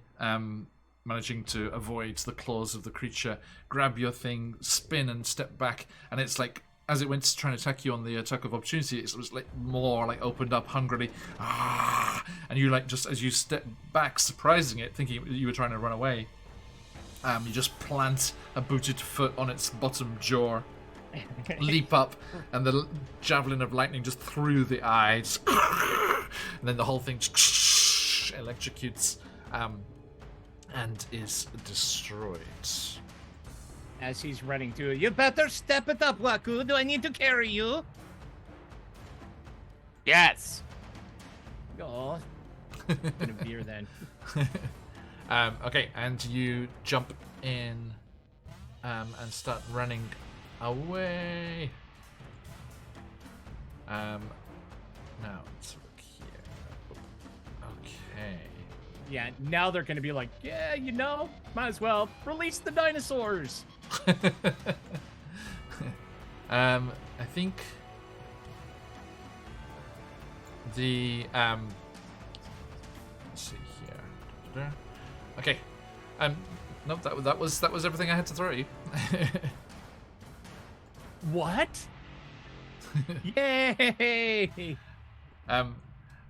managing to avoid the claws of the creature. Grab your thing, spin, and step back. And it's like, as it went to try and attack you on the attack of opportunity, it was like more like opened up hungrily. And you just as you step back, surprising it, thinking you were trying to run away. You just plant a booted foot on its bottom jaw. Leap up, and the javelin of lightning just through the eyes, and then the whole thing electrocutes, and is destroyed. As he's running to it, you better step it up, Waku. Do I need to carry you? Yes. Oh, bit of beer then. Okay, and you jump in, and start running away. Now let's look here. Okay. Yeah, now they're going to be like, yeah, might as well release the dinosaurs. I think the let's see here. Okay. No, that was everything I had to throw at you. What? Yay!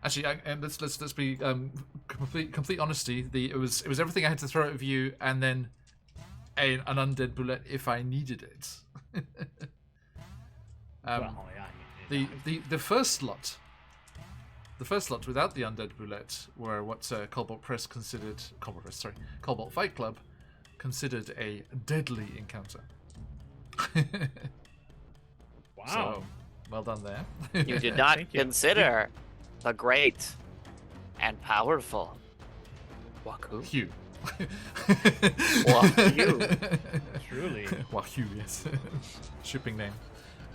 Actually, let's be complete honesty. It was everything I had to throw at you, and then an undead bullet if I needed it. Well, yeah, the first lot without the undead bullet were what Cobalt Fight Club considered a deadly encounter. Wow. So, well done there. You did not Thank you. consider the great and powerful Waku. Hugh. Wahoo. Truly. Wahoo, yes. Shipping name.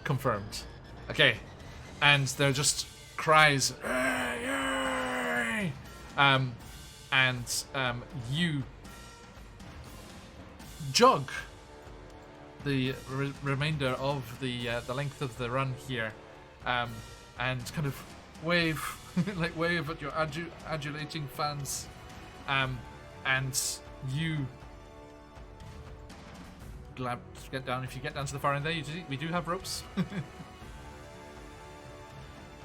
Confirmed. Okay. And they're just cries. "Hey, hey!" You jog the remainder of the length of the run here, and kind of wave wave at your adulating fans, and you get down. If you get down to the far end there, we do have ropes.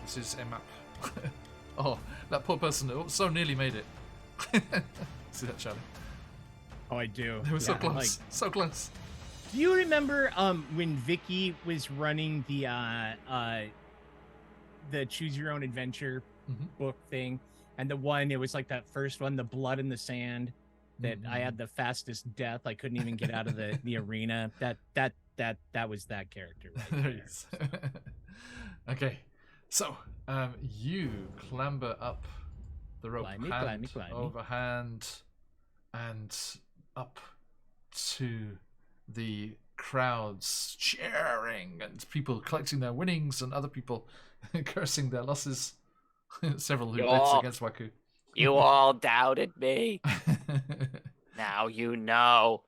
This is a map. Oh, that poor person so nearly made it. See that, Charlie? Oh, I do. They were so Yeah, close. So close. Do you remember when Vicky was running the Choose Your Own Adventure book thing, and it was like that first one, the blood in the sand, that I had the fastest death. I couldn't even get out of the arena. That was that character. Right There there. he is. Okay, so you clamber up the rope, hand over hand, and up to the crowds cheering and people collecting their winnings and other people cursing their losses. Several who bets against Waku. You all doubted me. Now you know.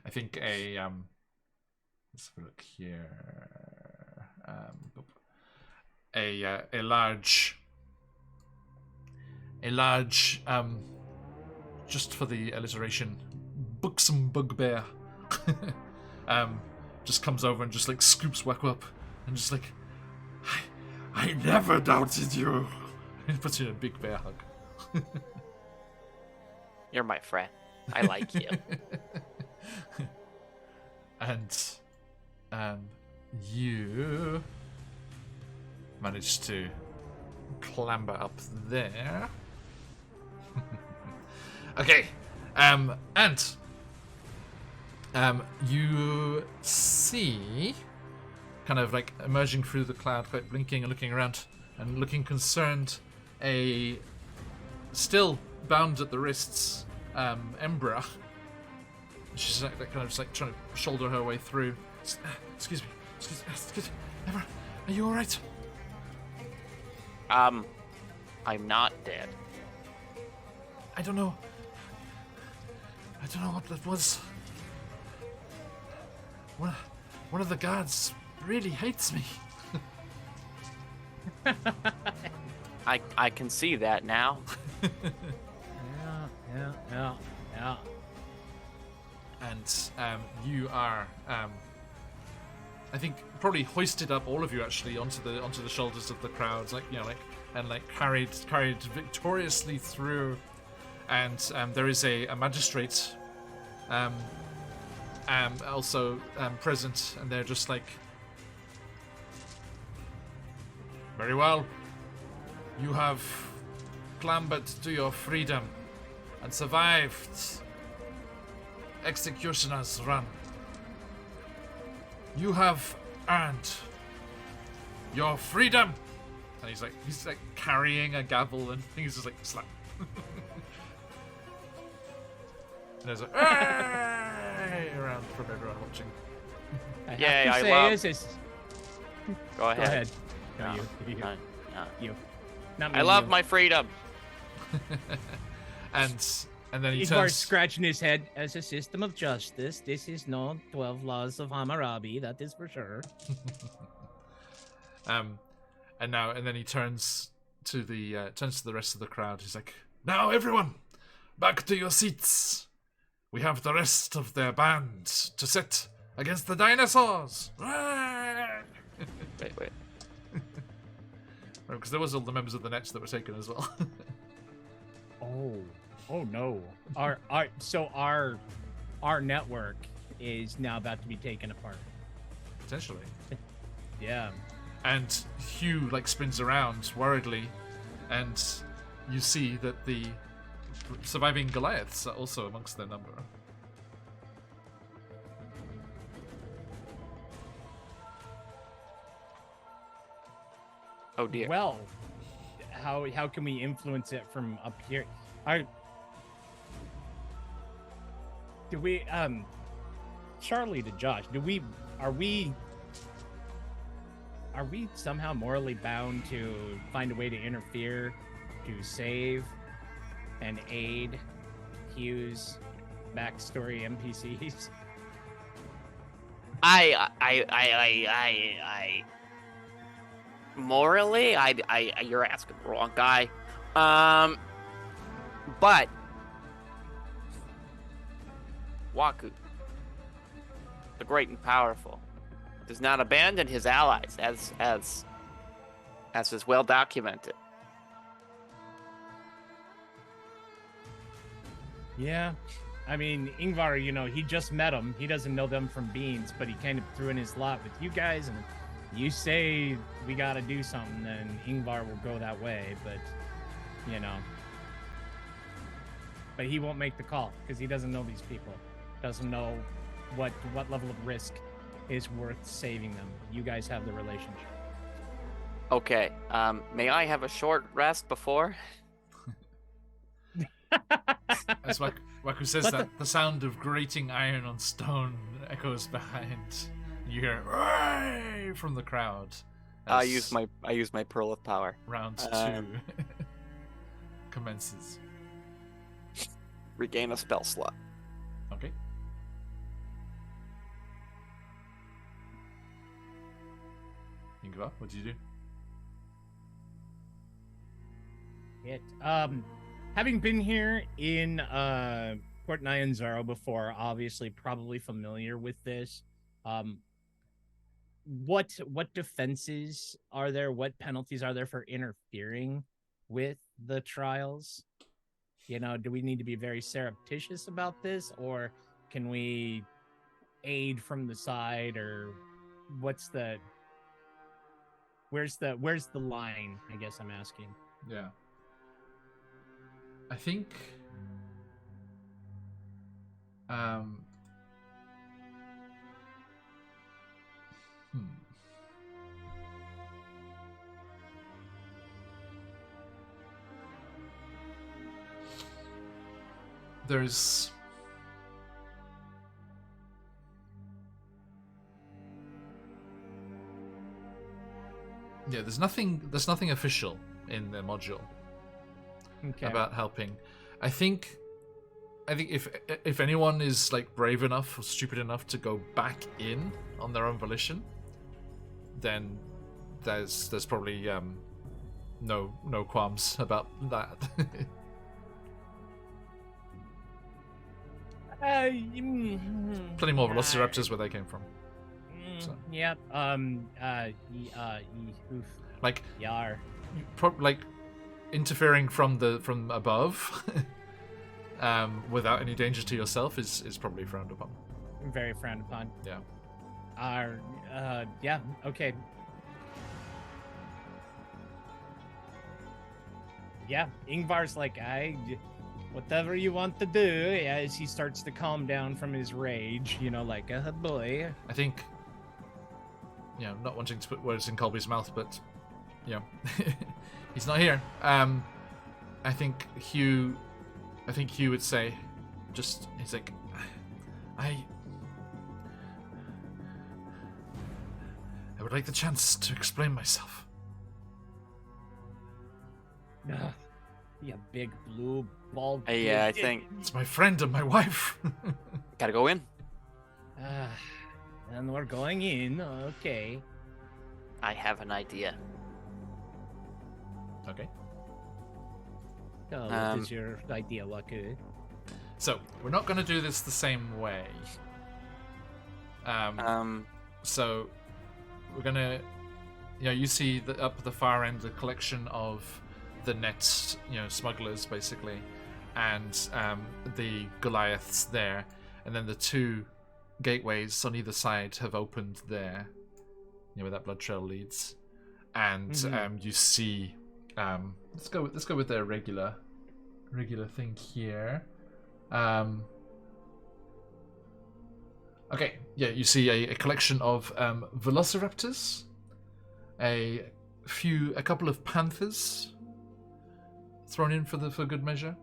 I think let's have a look here. A large just for the alliteration, buxom bugbear just comes over and just like scoops Waku up and just like, I never doubted you. He puts you in a big bear hug. You're my friend. I like you. And you manage to clamber up there. Okay, and you see, kind of like emerging through the cloud, quite blinking and looking around and looking concerned, a still bound at the wrists, Embra. She's like kind of just like trying to shoulder her way through. Excuse me, Embra, are you all right? I'm not dead. I don't know what that was. One of the guards really hates me. I can see that now. Yeah. And you are, I think, probably hoisted up, all of you actually, onto the shoulders of the crowds, like carried victoriously through. And there is a magistrate, also present, and they're just like, very well. You have clambered to your freedom and survived Executioner's Run. You have earned your freedom. And he's like carrying a gavel, and he's just like slap. And there's like "Hey!" around from everyone watching. Go ahead. No, No, you. no. You. Not me, I love you. my freedom. and then he Igbar's turns. scratching his head. As a system of justice, this is not 12 laws of Hammurabi, that is for sure. And then he turns to the rest of the crowd. He's like, "Now everyone, back to your seats. We have the rest of their band to set against the dinosaurs." Wait. Because there was all the members of the Nets that were taken as well. Oh no. Our network is now about to be taken apart. Potentially. Yeah. And Hugh spins around worriedly, and you see that the surviving Goliaths are also amongst their number. Oh dear. Well, how can we influence it from up here? Charlie to Josh, are we somehow morally bound to find a way to interfere, to save and aid Hugh's backstory NPCs? Morally, you're asking the wrong guy. But Waku, the great and powerful, does not abandon his allies, as is well documented. Yeah. I mean, Ingvar, he just met them. He doesn't know them from beans, but he kind of threw in his lot with you guys, and you say we got to do something, then Ingvar will go that way, but but he won't make the call because he doesn't know these people, doesn't know what level of risk is worth saving them. You guys have the relationship. Okay, may I have a short rest before? As Waku says that, the sound of grating iron on stone echoes behind. You hear "Hooray!" from the crowd. I use my pearl of power. Round 2 commences. Regain a spell slot. Okay. Ingvar, what do you do? Having been here in Port Nyanzaro before, obviously probably familiar with this. What defenses are there? What penalties are there for interfering with the trials? Do we need to be very surreptitious about this, or Can we aid from the side, or what's the? Where's the line? I guess I'm asking. Yeah. I think. There's. Yeah, there's nothing official in the module about helping. I think if anyone is like brave enough or stupid enough to go back in on their own volition, then there's probably no qualms about that. Plenty more velociraptors where they came from. So. Yep. Like Yar. Like interfering from above, without any danger to yourself is probably frowned upon. Very frowned upon. Yeah. Yeah. Okay. Yeah. Ingvar's like, whatever you want to do, as he starts to calm down from his rage, like, boy. I think, not wanting to put words in Colby's mouth, but, he's not here. I think Hugh would say, he's like, I would like the chance to explain myself. You big blue bald. Yeah, I think it's my friend and my wife. gotta go in. And we're going in. Okay. I have an idea. Okay. So what is your idea, Waku? So we're not going to do this the same way. So we're gonna, you see up at the far end the collection of the net, smugglers basically, and the Goliaths there, and then the two gateways on either side have opened there, where that blood trail leads, and you see, let's go with the regular thing here. Okay, yeah, you see a collection of velociraptors, a couple of panthers thrown in for good measure,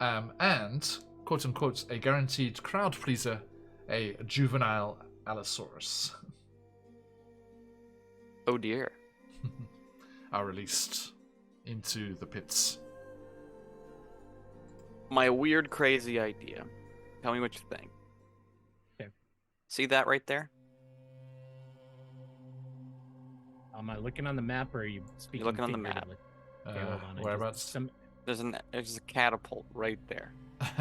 and quote unquote a guaranteed crowd pleaser, a juvenile Allosaurus. Oh dear. Are released into the pits. My weird, crazy idea. Tell me what you think. Okay. See that right there? Am I looking on the map, or are you speaking? You're looking on the map. Okay, hold on. Whereabouts? There's a catapult right there.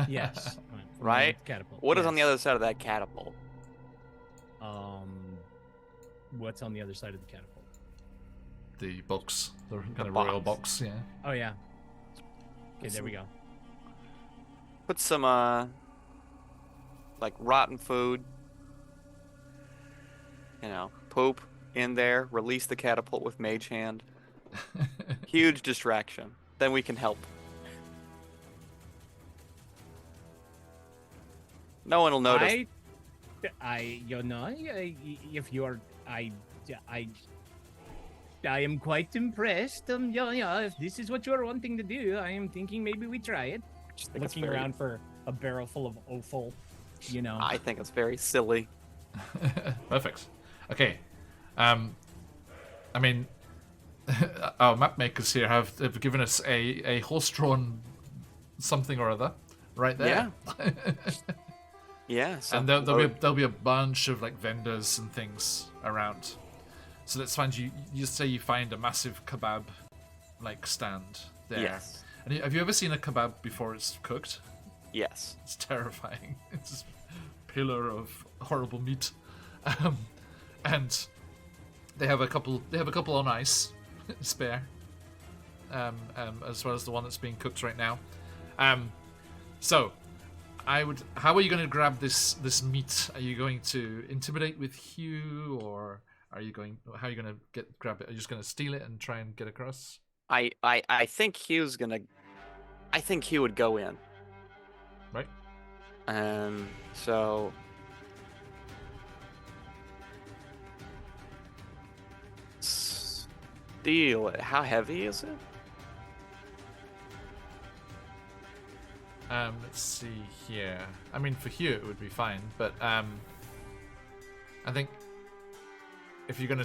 Yes. Right? Catapult. What is on the other side of that catapult? What's on the other side of the catapult? The box, the kind of box. royal box, yeah. Oh yeah. Okay, there we go. Put some like rotten food, poop in there. Release the catapult with Mage Hand. Huge distraction. Then we can help. No one will notice. If you're, I am quite impressed. If this is what you're wanting to do, I am thinking maybe we try it. Looking around for a barrel full of offal, I think it's very silly. Perfect. Okay. I mean, our map makers here have given us a horse-drawn something or other right there. Yeah. Yeah. And there'll be a bunch of like vendors and things around. So let's find you say you find a massive kebab like stand there. Yes. And have you ever seen a kebab before it's cooked? Yes. It's terrifying. It's this pillar of horrible meat. And they have a couple on ice spare. As well as the one that's being cooked right now. So I would. How are you going to grab this meat? Are you going to intimidate with Hugh, or are you going? How are you going to grab it? Are you just going to steal it and try and get across? I think Hugh's gonna. I think Hugh would go in. Right. So. Steal it. How heavy is it? Let's see here. I mean, for Hugh it would be fine, but I think if you're gonna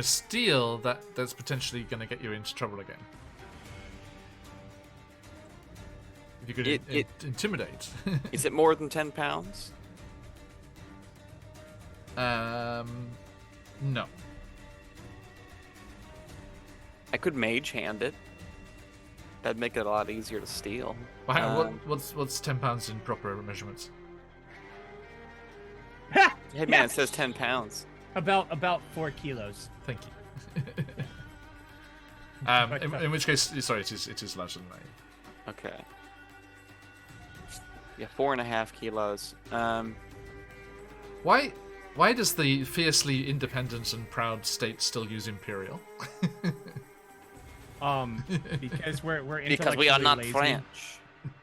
steal, that's potentially gonna get you into trouble again. If you could intimidate. Is it more than 10 pounds? No. I could mage hand it. That'd make it a lot easier to steal. What's 10 pounds in proper measurements? Ha! Hey man, Yes! it says 10 pounds. About 4 kilos. Thank you. In which case, sorry, it is larger than that. Okay. Yeah, 4.5 kilos. Why does the fiercely independent and proud state still use imperial? Because we're Because we are intellectually not lazy. French.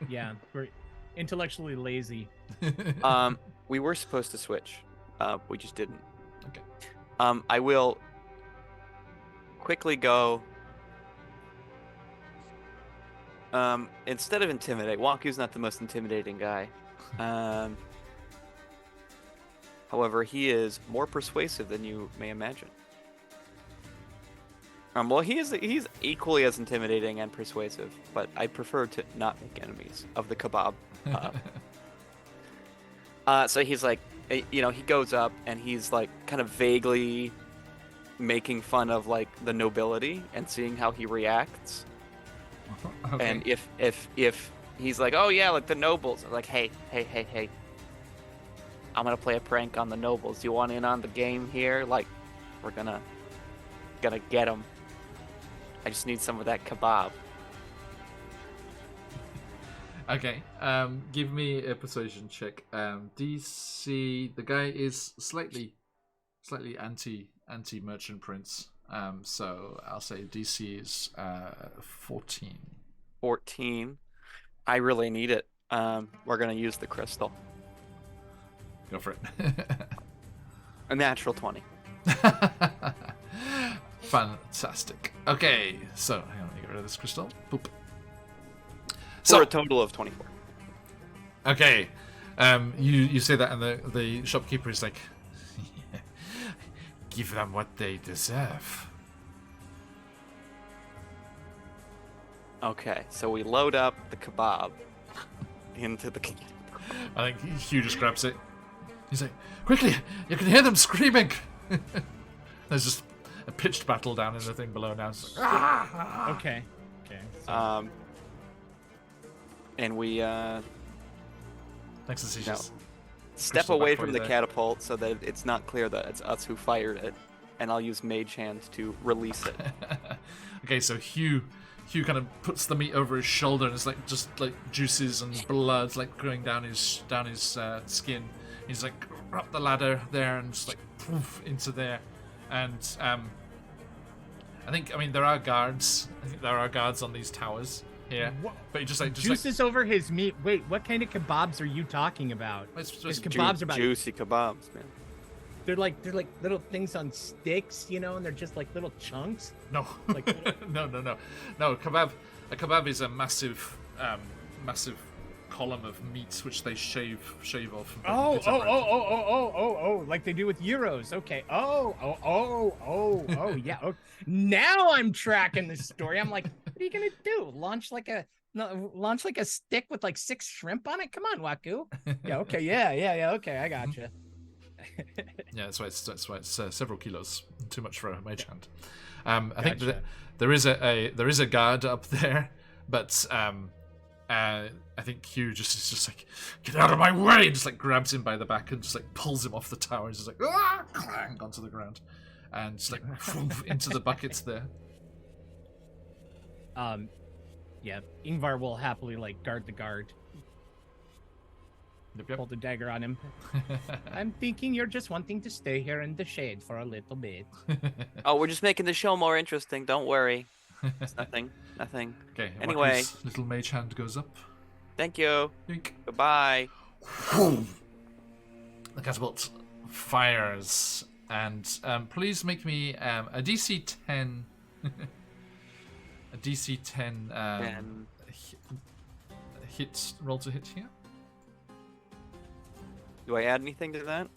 Yeah, we're intellectually lazy. We were supposed to switch. We just didn't. Okay. I will quickly go. Instead of intimidate, Waku's not the most intimidating guy. However, he is more persuasive than you may imagine. Well, he's equally as intimidating and persuasive, but I prefer to not make enemies of the kebab. So he's like, he goes up and he's like kind of vaguely making fun of like the nobility and seeing how he reacts. Okay. And if he's like, oh yeah, like the nobles, I'm like, hey, I'm gonna play a prank on the nobles. You want in on the game here? Like, we're gonna get them. I just need some of that kebab. Okay, give me a persuasion check. DC, the guy is slightly anti merchant prince. So I'll say DC is 14. 14. I really need it. We're gonna use the crystal. Go for it. A natural 20. Fantastic. Okay, so hang on, let me get rid of this crystal. Boop. For a total of 24. Okay, you say that, and the shopkeeper is like, give them what they deserve. Okay, so we load up the kebab into the. I think Hugh just grabs it. He's like, quickly, you can hear them screaming. There's just a pitched battle down in the thing below now. It's like, ah! Okay. So, And we Thanks to seizures. step Crystal away back for from you the there. catapult so that it's not clear that it's us who fired it, and I'll use Mage Hand to release it. Okay, so Hugh kind of puts the meat over his shoulder, and it's like just like juices and blood like going down his skin. He's like up the ladder there and just like poof into there, and I mean there are guards. I think there are guards on these towers here, What? but he just like juices over his meat. Wait, what kind of kebabs are you talking about? It's His just kebabs are about. Juicy kebabs, man. They're like little things on sticks, and they're just like little chunks. No, Like- no. Kebab. A kebab is a massive column of meat which they shave off. And Oh, put it around. like they do with euros. Okay. Oh, yeah. Okay. Now I'm tracking the story. I'm like, what are you gonna do? Launch like a stick with like 6 shrimp on it? Come on, Waku. Yeah. Okay. Yeah. Okay, I gotcha. Yeah, that's why it's several kilos. Too much for a mage hand. I think Gotcha. there is a guard up there, but I think Hugh is just like, get out of my way, and just like grabs him by the back and just like pulls him off the tower. He's just like, ah, clang onto the ground, and just like into the buckets there. Yeah. Ingvar will happily like guard the guard. Yep. Pull the dagger on him. I'm thinking you're just wanting to stay here in the shade for a little bit. Oh, we're just making the show more interesting. Don't worry. It's nothing. Nothing. Okay. Anyway. Waku's little mage hand goes up. Thank you. Yoink. Goodbye. The catapult fires, and please make me a DC 10. A DC 10 hit roll to hit here. Do I add anything to that?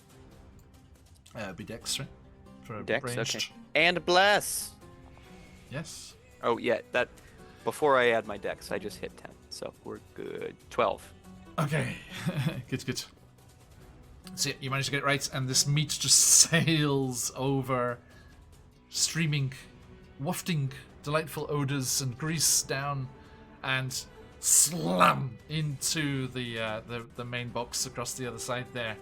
Be dex, right? For Dex, ranged. okay. And bless. Yes. Oh yeah, that. Before I add my dex, I just hit 10, so we're good. 12. Okay. Good. So you manage to get it right, and this meat just sails over, streaming, wafting delightful odors and grease down, and slam into the main box across the other side there.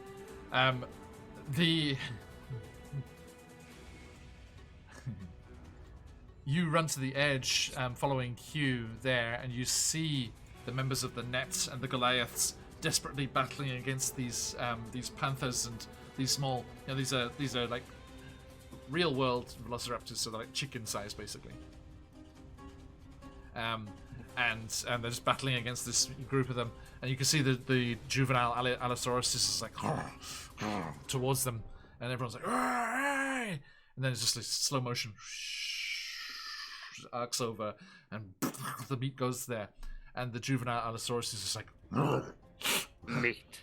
You run to the edge, following Hugh there, and you see the members of the Net and the Goliaths desperately battling against these panthers and these small. These are like real world velociraptors, so they're like chicken size basically. And they're just battling against this group of them, and you can see the juvenile Allosaurus is like towards them, and everyone's like, and then it's just like slow motion arcs over, and the meat goes there, and the juvenile Allosaurus is just like meat,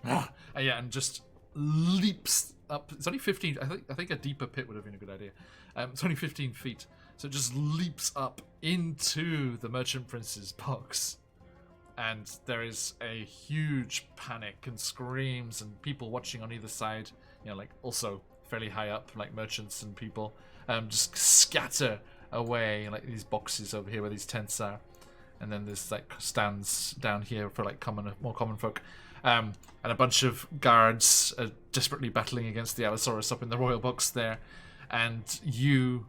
and just leaps up. It's only 15. I think a deeper pit would have been a good idea. It's only 15 feet. So it just leaps up into the Merchant Prince's box. And there is a huge panic and screams and people watching on either side, like also fairly high up, like merchants and people, just scatter away, like these boxes over here where these tents are. And then there's like stands down here for like more common folk. And a bunch of guards are desperately battling against the Allosaurus up in the royal box there. And you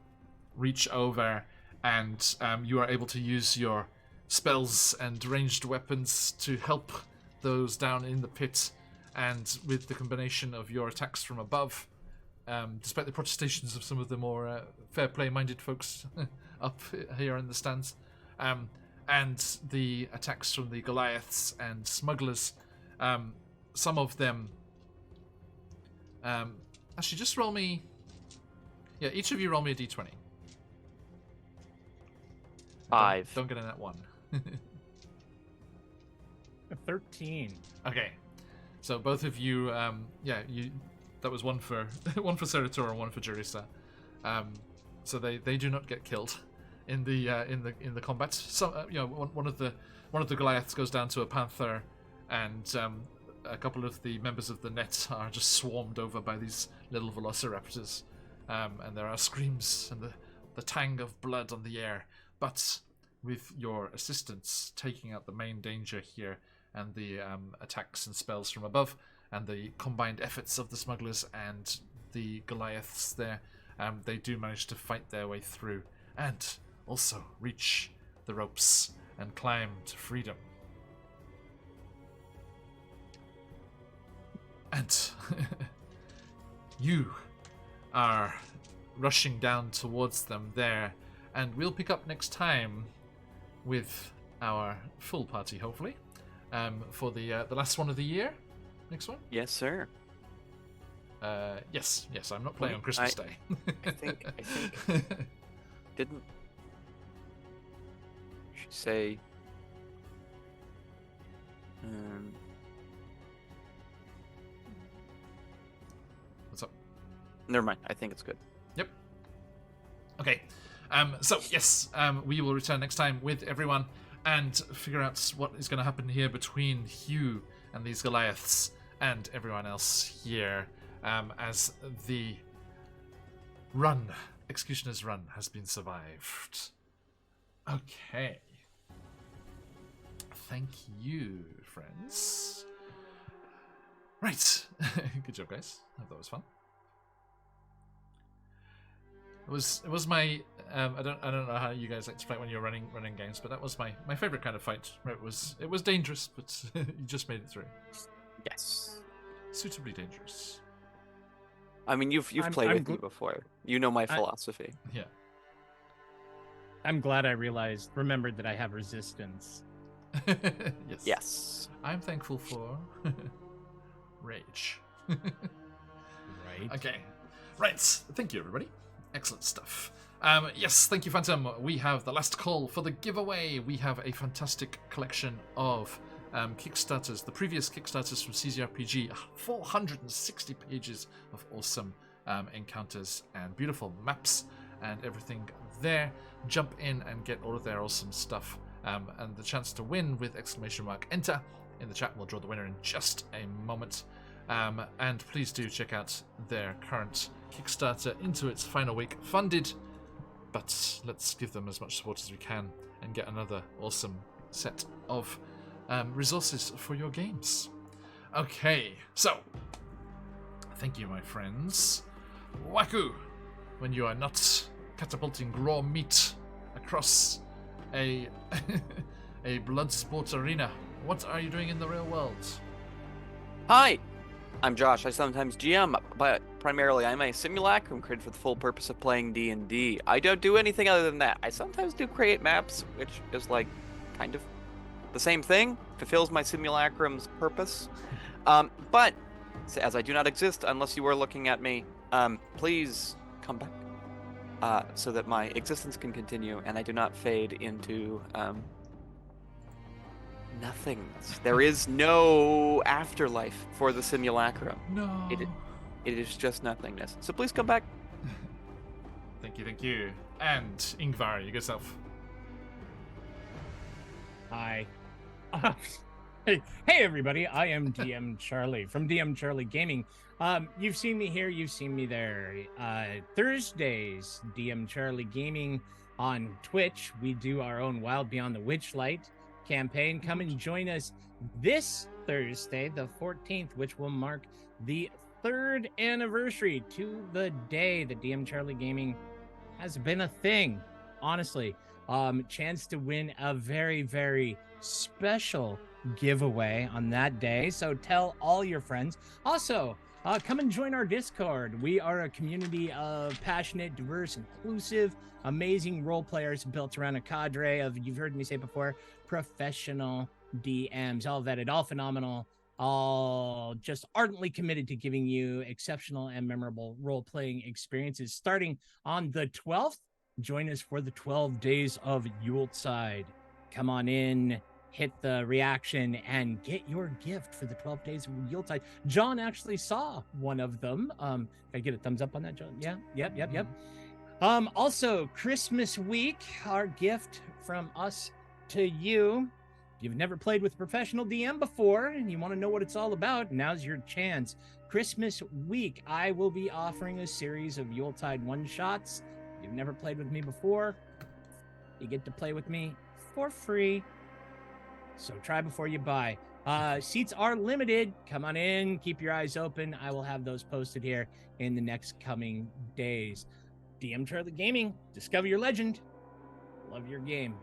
reach over, and you are able to use your spells and ranged weapons to help those down in the pit. And with the combination of your attacks from above, despite the protestations of some of the more fair play-minded folks up here in the stands, and the attacks from the Goliaths and smugglers, some of them... actually, just roll me... Yeah, each of you roll me a d20. 5. Don't get in that one. 13. Okay, so both of you, that was one for Serator and one for Jurisa. So they do not get killed in the combat. So one of the Goliaths goes down to a panther, and a couple of the members of the Net are just swarmed over by these little velociraptors, and there are screams and the tang of blood on the air. But with your assistance taking out the main danger here, and the attacks and spells from above, and the combined efforts of the smugglers and the Goliaths there, they do manage to fight their way through, and also reach the ropes and climb to freedom. And you are rushing down towards them there, and we'll pick up next time with our full party, hopefully, for the last one of the year. Next one? Yes, sir. Yes, I'm not playing on Christmas Day. I think didn't she say What's up? Never mind. I think it's good. Yep. Okay. So yes, we will return next time with everyone and figure out what is going to happen here between Hugh and these Goliaths and everyone else here, as the Executioner's Run has been survived. Okay. Thank you, friends. Right. Good job, guys. I hope that was fun. It was my I don't know how you guys like to fight when you're running games, but that was my favorite kind of fight. Where it was dangerous, but you just made it through. Yes. suitably dangerous. I mean, you've played with me before. You know my philosophy. Yeah. I'm glad I remembered that I have resistance. Yes. Yes. I'm thankful for rage. Right. Okay. Right. Thank you, everybody. Excellent stuff. Yes, thank you, Phantom. We have the last call for the giveaway. We have a fantastic collection of Kickstarters, the previous Kickstarters from CZRPG, 460 pages of awesome encounters and beautiful maps and everything there. Jump in and get all of their awesome stuff and the chance to win with !enter in the chat. We'll draw the winner in just a moment. And please do check out their current Kickstarter into its final week, funded, but let's give them as much support as we can and get another awesome set of resources for your games. Okay, so thank you, my friends. Waku, when you are not catapulting raw meat across a a blood sport arena, what are you doing in the real world? Hi, I'm Josh. I sometimes GM, but primarily I'm a simulacrum created for the full purpose of playing D&D. I don't do anything other than that. I sometimes do create maps, which is like kind of the same thing, fulfills my simulacrum's purpose. But as I do not exist unless you are looking at me, please come back so that my existence can continue and I do not fade into nothingness. There is no afterlife for the simulacrum. No. It is just nothingness. So please come back. Thank you. And Ingvar, you yourself. Hi. Hey everybody, I am DM Charlie from DM Charlie Gaming. You've seen me here, you've seen me there. Thursdays, DM Charlie Gaming on Twitch. We do our own Wild Beyond the Witchlight campaign. Come and join us this Thursday, the 14th, which will mark the 3rd anniversary to the day that DM Charlie Gaming has been a thing. Honestly, chance to win a very, very special giveaway on that day. So tell all your friends. Also, come and join our Discord. We are a community of passionate, diverse, inclusive, amazing role players built around a cadre of, you've heard me say before, professional DMs, all vetted, all phenomenal, all just ardently committed to giving you exceptional and memorable role-playing experiences. Starting on the 12th, join us for the 12 days of Yuletide. Come on in, hit the reaction, and get your gift for the 12 days of Yuletide. John actually saw one of them. Can I get a thumbs up on that, John? Yeah, yep. Also, Christmas week, our gift from us to you. If you've never played with a professional DM before and you want to know what it's all about, now's your chance. Christmas week, I will be offering a series of Yuletide one-shots. If you've never played with me before, you get to play with me for free. So try before you buy. Seats are limited. Come on in, keep your eyes open. I will have those posted here in the next coming days. DM Charlie Gaming, discover your legend. Love your game.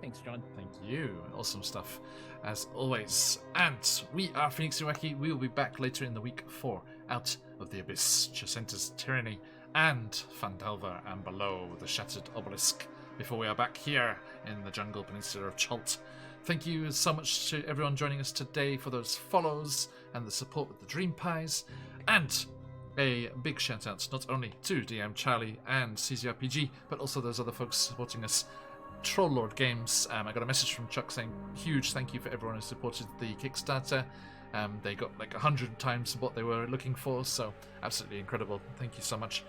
Thanks, John. Thank you. Awesome stuff, as always. And we are QuestJunkiesUK. We will be back later in the week for Out of the Abyss, Jacenta's Tyranny, and Fandalva and Below, the Shattered Obelisk, before we are back here in the Jungle Peninsula of Chult. Thank you so much to everyone joining us today for those follows and the support with the Dream Pies. And a big shout out not only to DM Charlie and CZRPG, but also those other folks supporting us. Troll Lord Games. I got a message from Chuck saying huge thank you for everyone who supported the Kickstarter. They got like 100 times what they were looking for, so absolutely incredible. Thank you so much.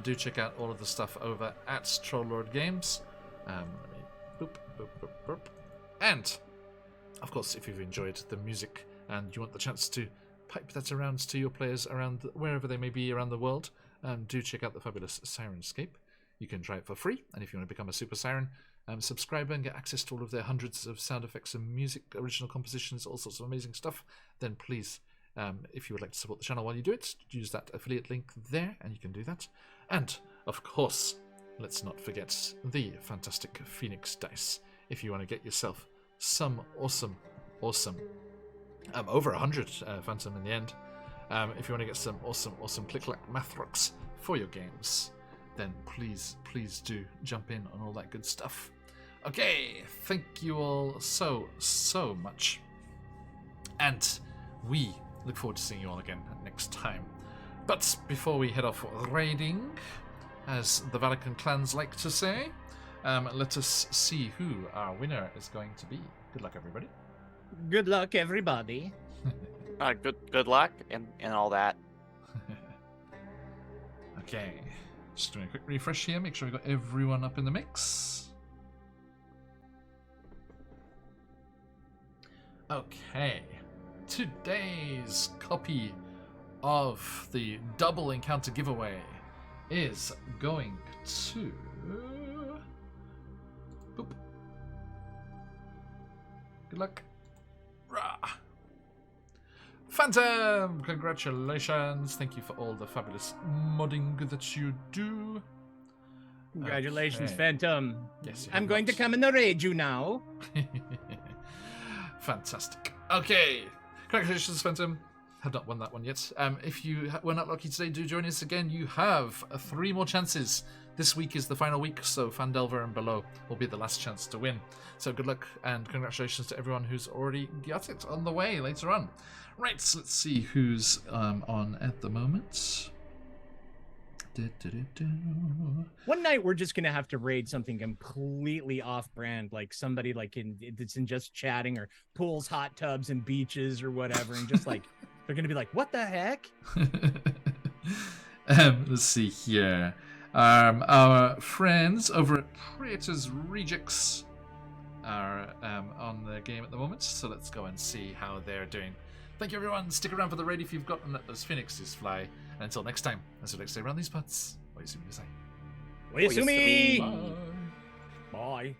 Do check out all of the stuff over at Troll Lord Games. Let me boop. And of course, if you've enjoyed the music and you want the chance to pipe that around to your players around wherever they may be around the world, do check out the fabulous Sirenscape. You can try it for free, and if you want to become a super siren, subscribe and get access to all of their hundreds of sound effects and music, original compositions, all sorts of amazing stuff, then please, if you would like to support the channel while you do it, use that affiliate link there, and you can do that. And of course, let's not forget the fantastic Phoenix Dice. If you want to get yourself some awesome, over 100 Phantom in the end, If you want to get some awesome click-clack math rocks for your games, then please do jump in on all that good stuff. Okay, thank you all so much. And we look forward to seeing you all again next time. But before we head off raiding, as the Vatican clans like to say, let us see who our winner is going to be. Good luck, everybody. Good luck, everybody. Good luck and all that. Okay, just doing a quick refresh here, make sure we got everyone up in the mix. Okay, today's copy of the double encounter giveaway is going to... Boop. Good luck. Rah. Phantom! Congratulations. Thank you for all the fabulous modding that you do. Congratulations, Okay. Phantom. Yes, you I'm have going to not. come and raid you now. Fantastic. Okay. Congratulations, Phantom. Have not won that one yet. If you were not lucky today, do join us again. You have 3 more chances. This week is the final week, so Fandelver and below will be the last chance to win. So good luck and congratulations to everyone who's already got it on the way later on. Right, so let's see who's on at the moment. One night we're just gonna have to raid something completely off-brand, like somebody that's in just chatting or pools, hot tubs, and beaches or whatever, and just like they're gonna be like, "What the heck?" Let's see here. Our friends over at Praetor's Rejects are on the game at the moment, so let's go and see how they're doing. Thank you, everyone. Stick around for the raid if you've got, and let those phoenixes fly. And until next time, as we like to say around these parts, what you say? Oyasumi! Bye. Bye.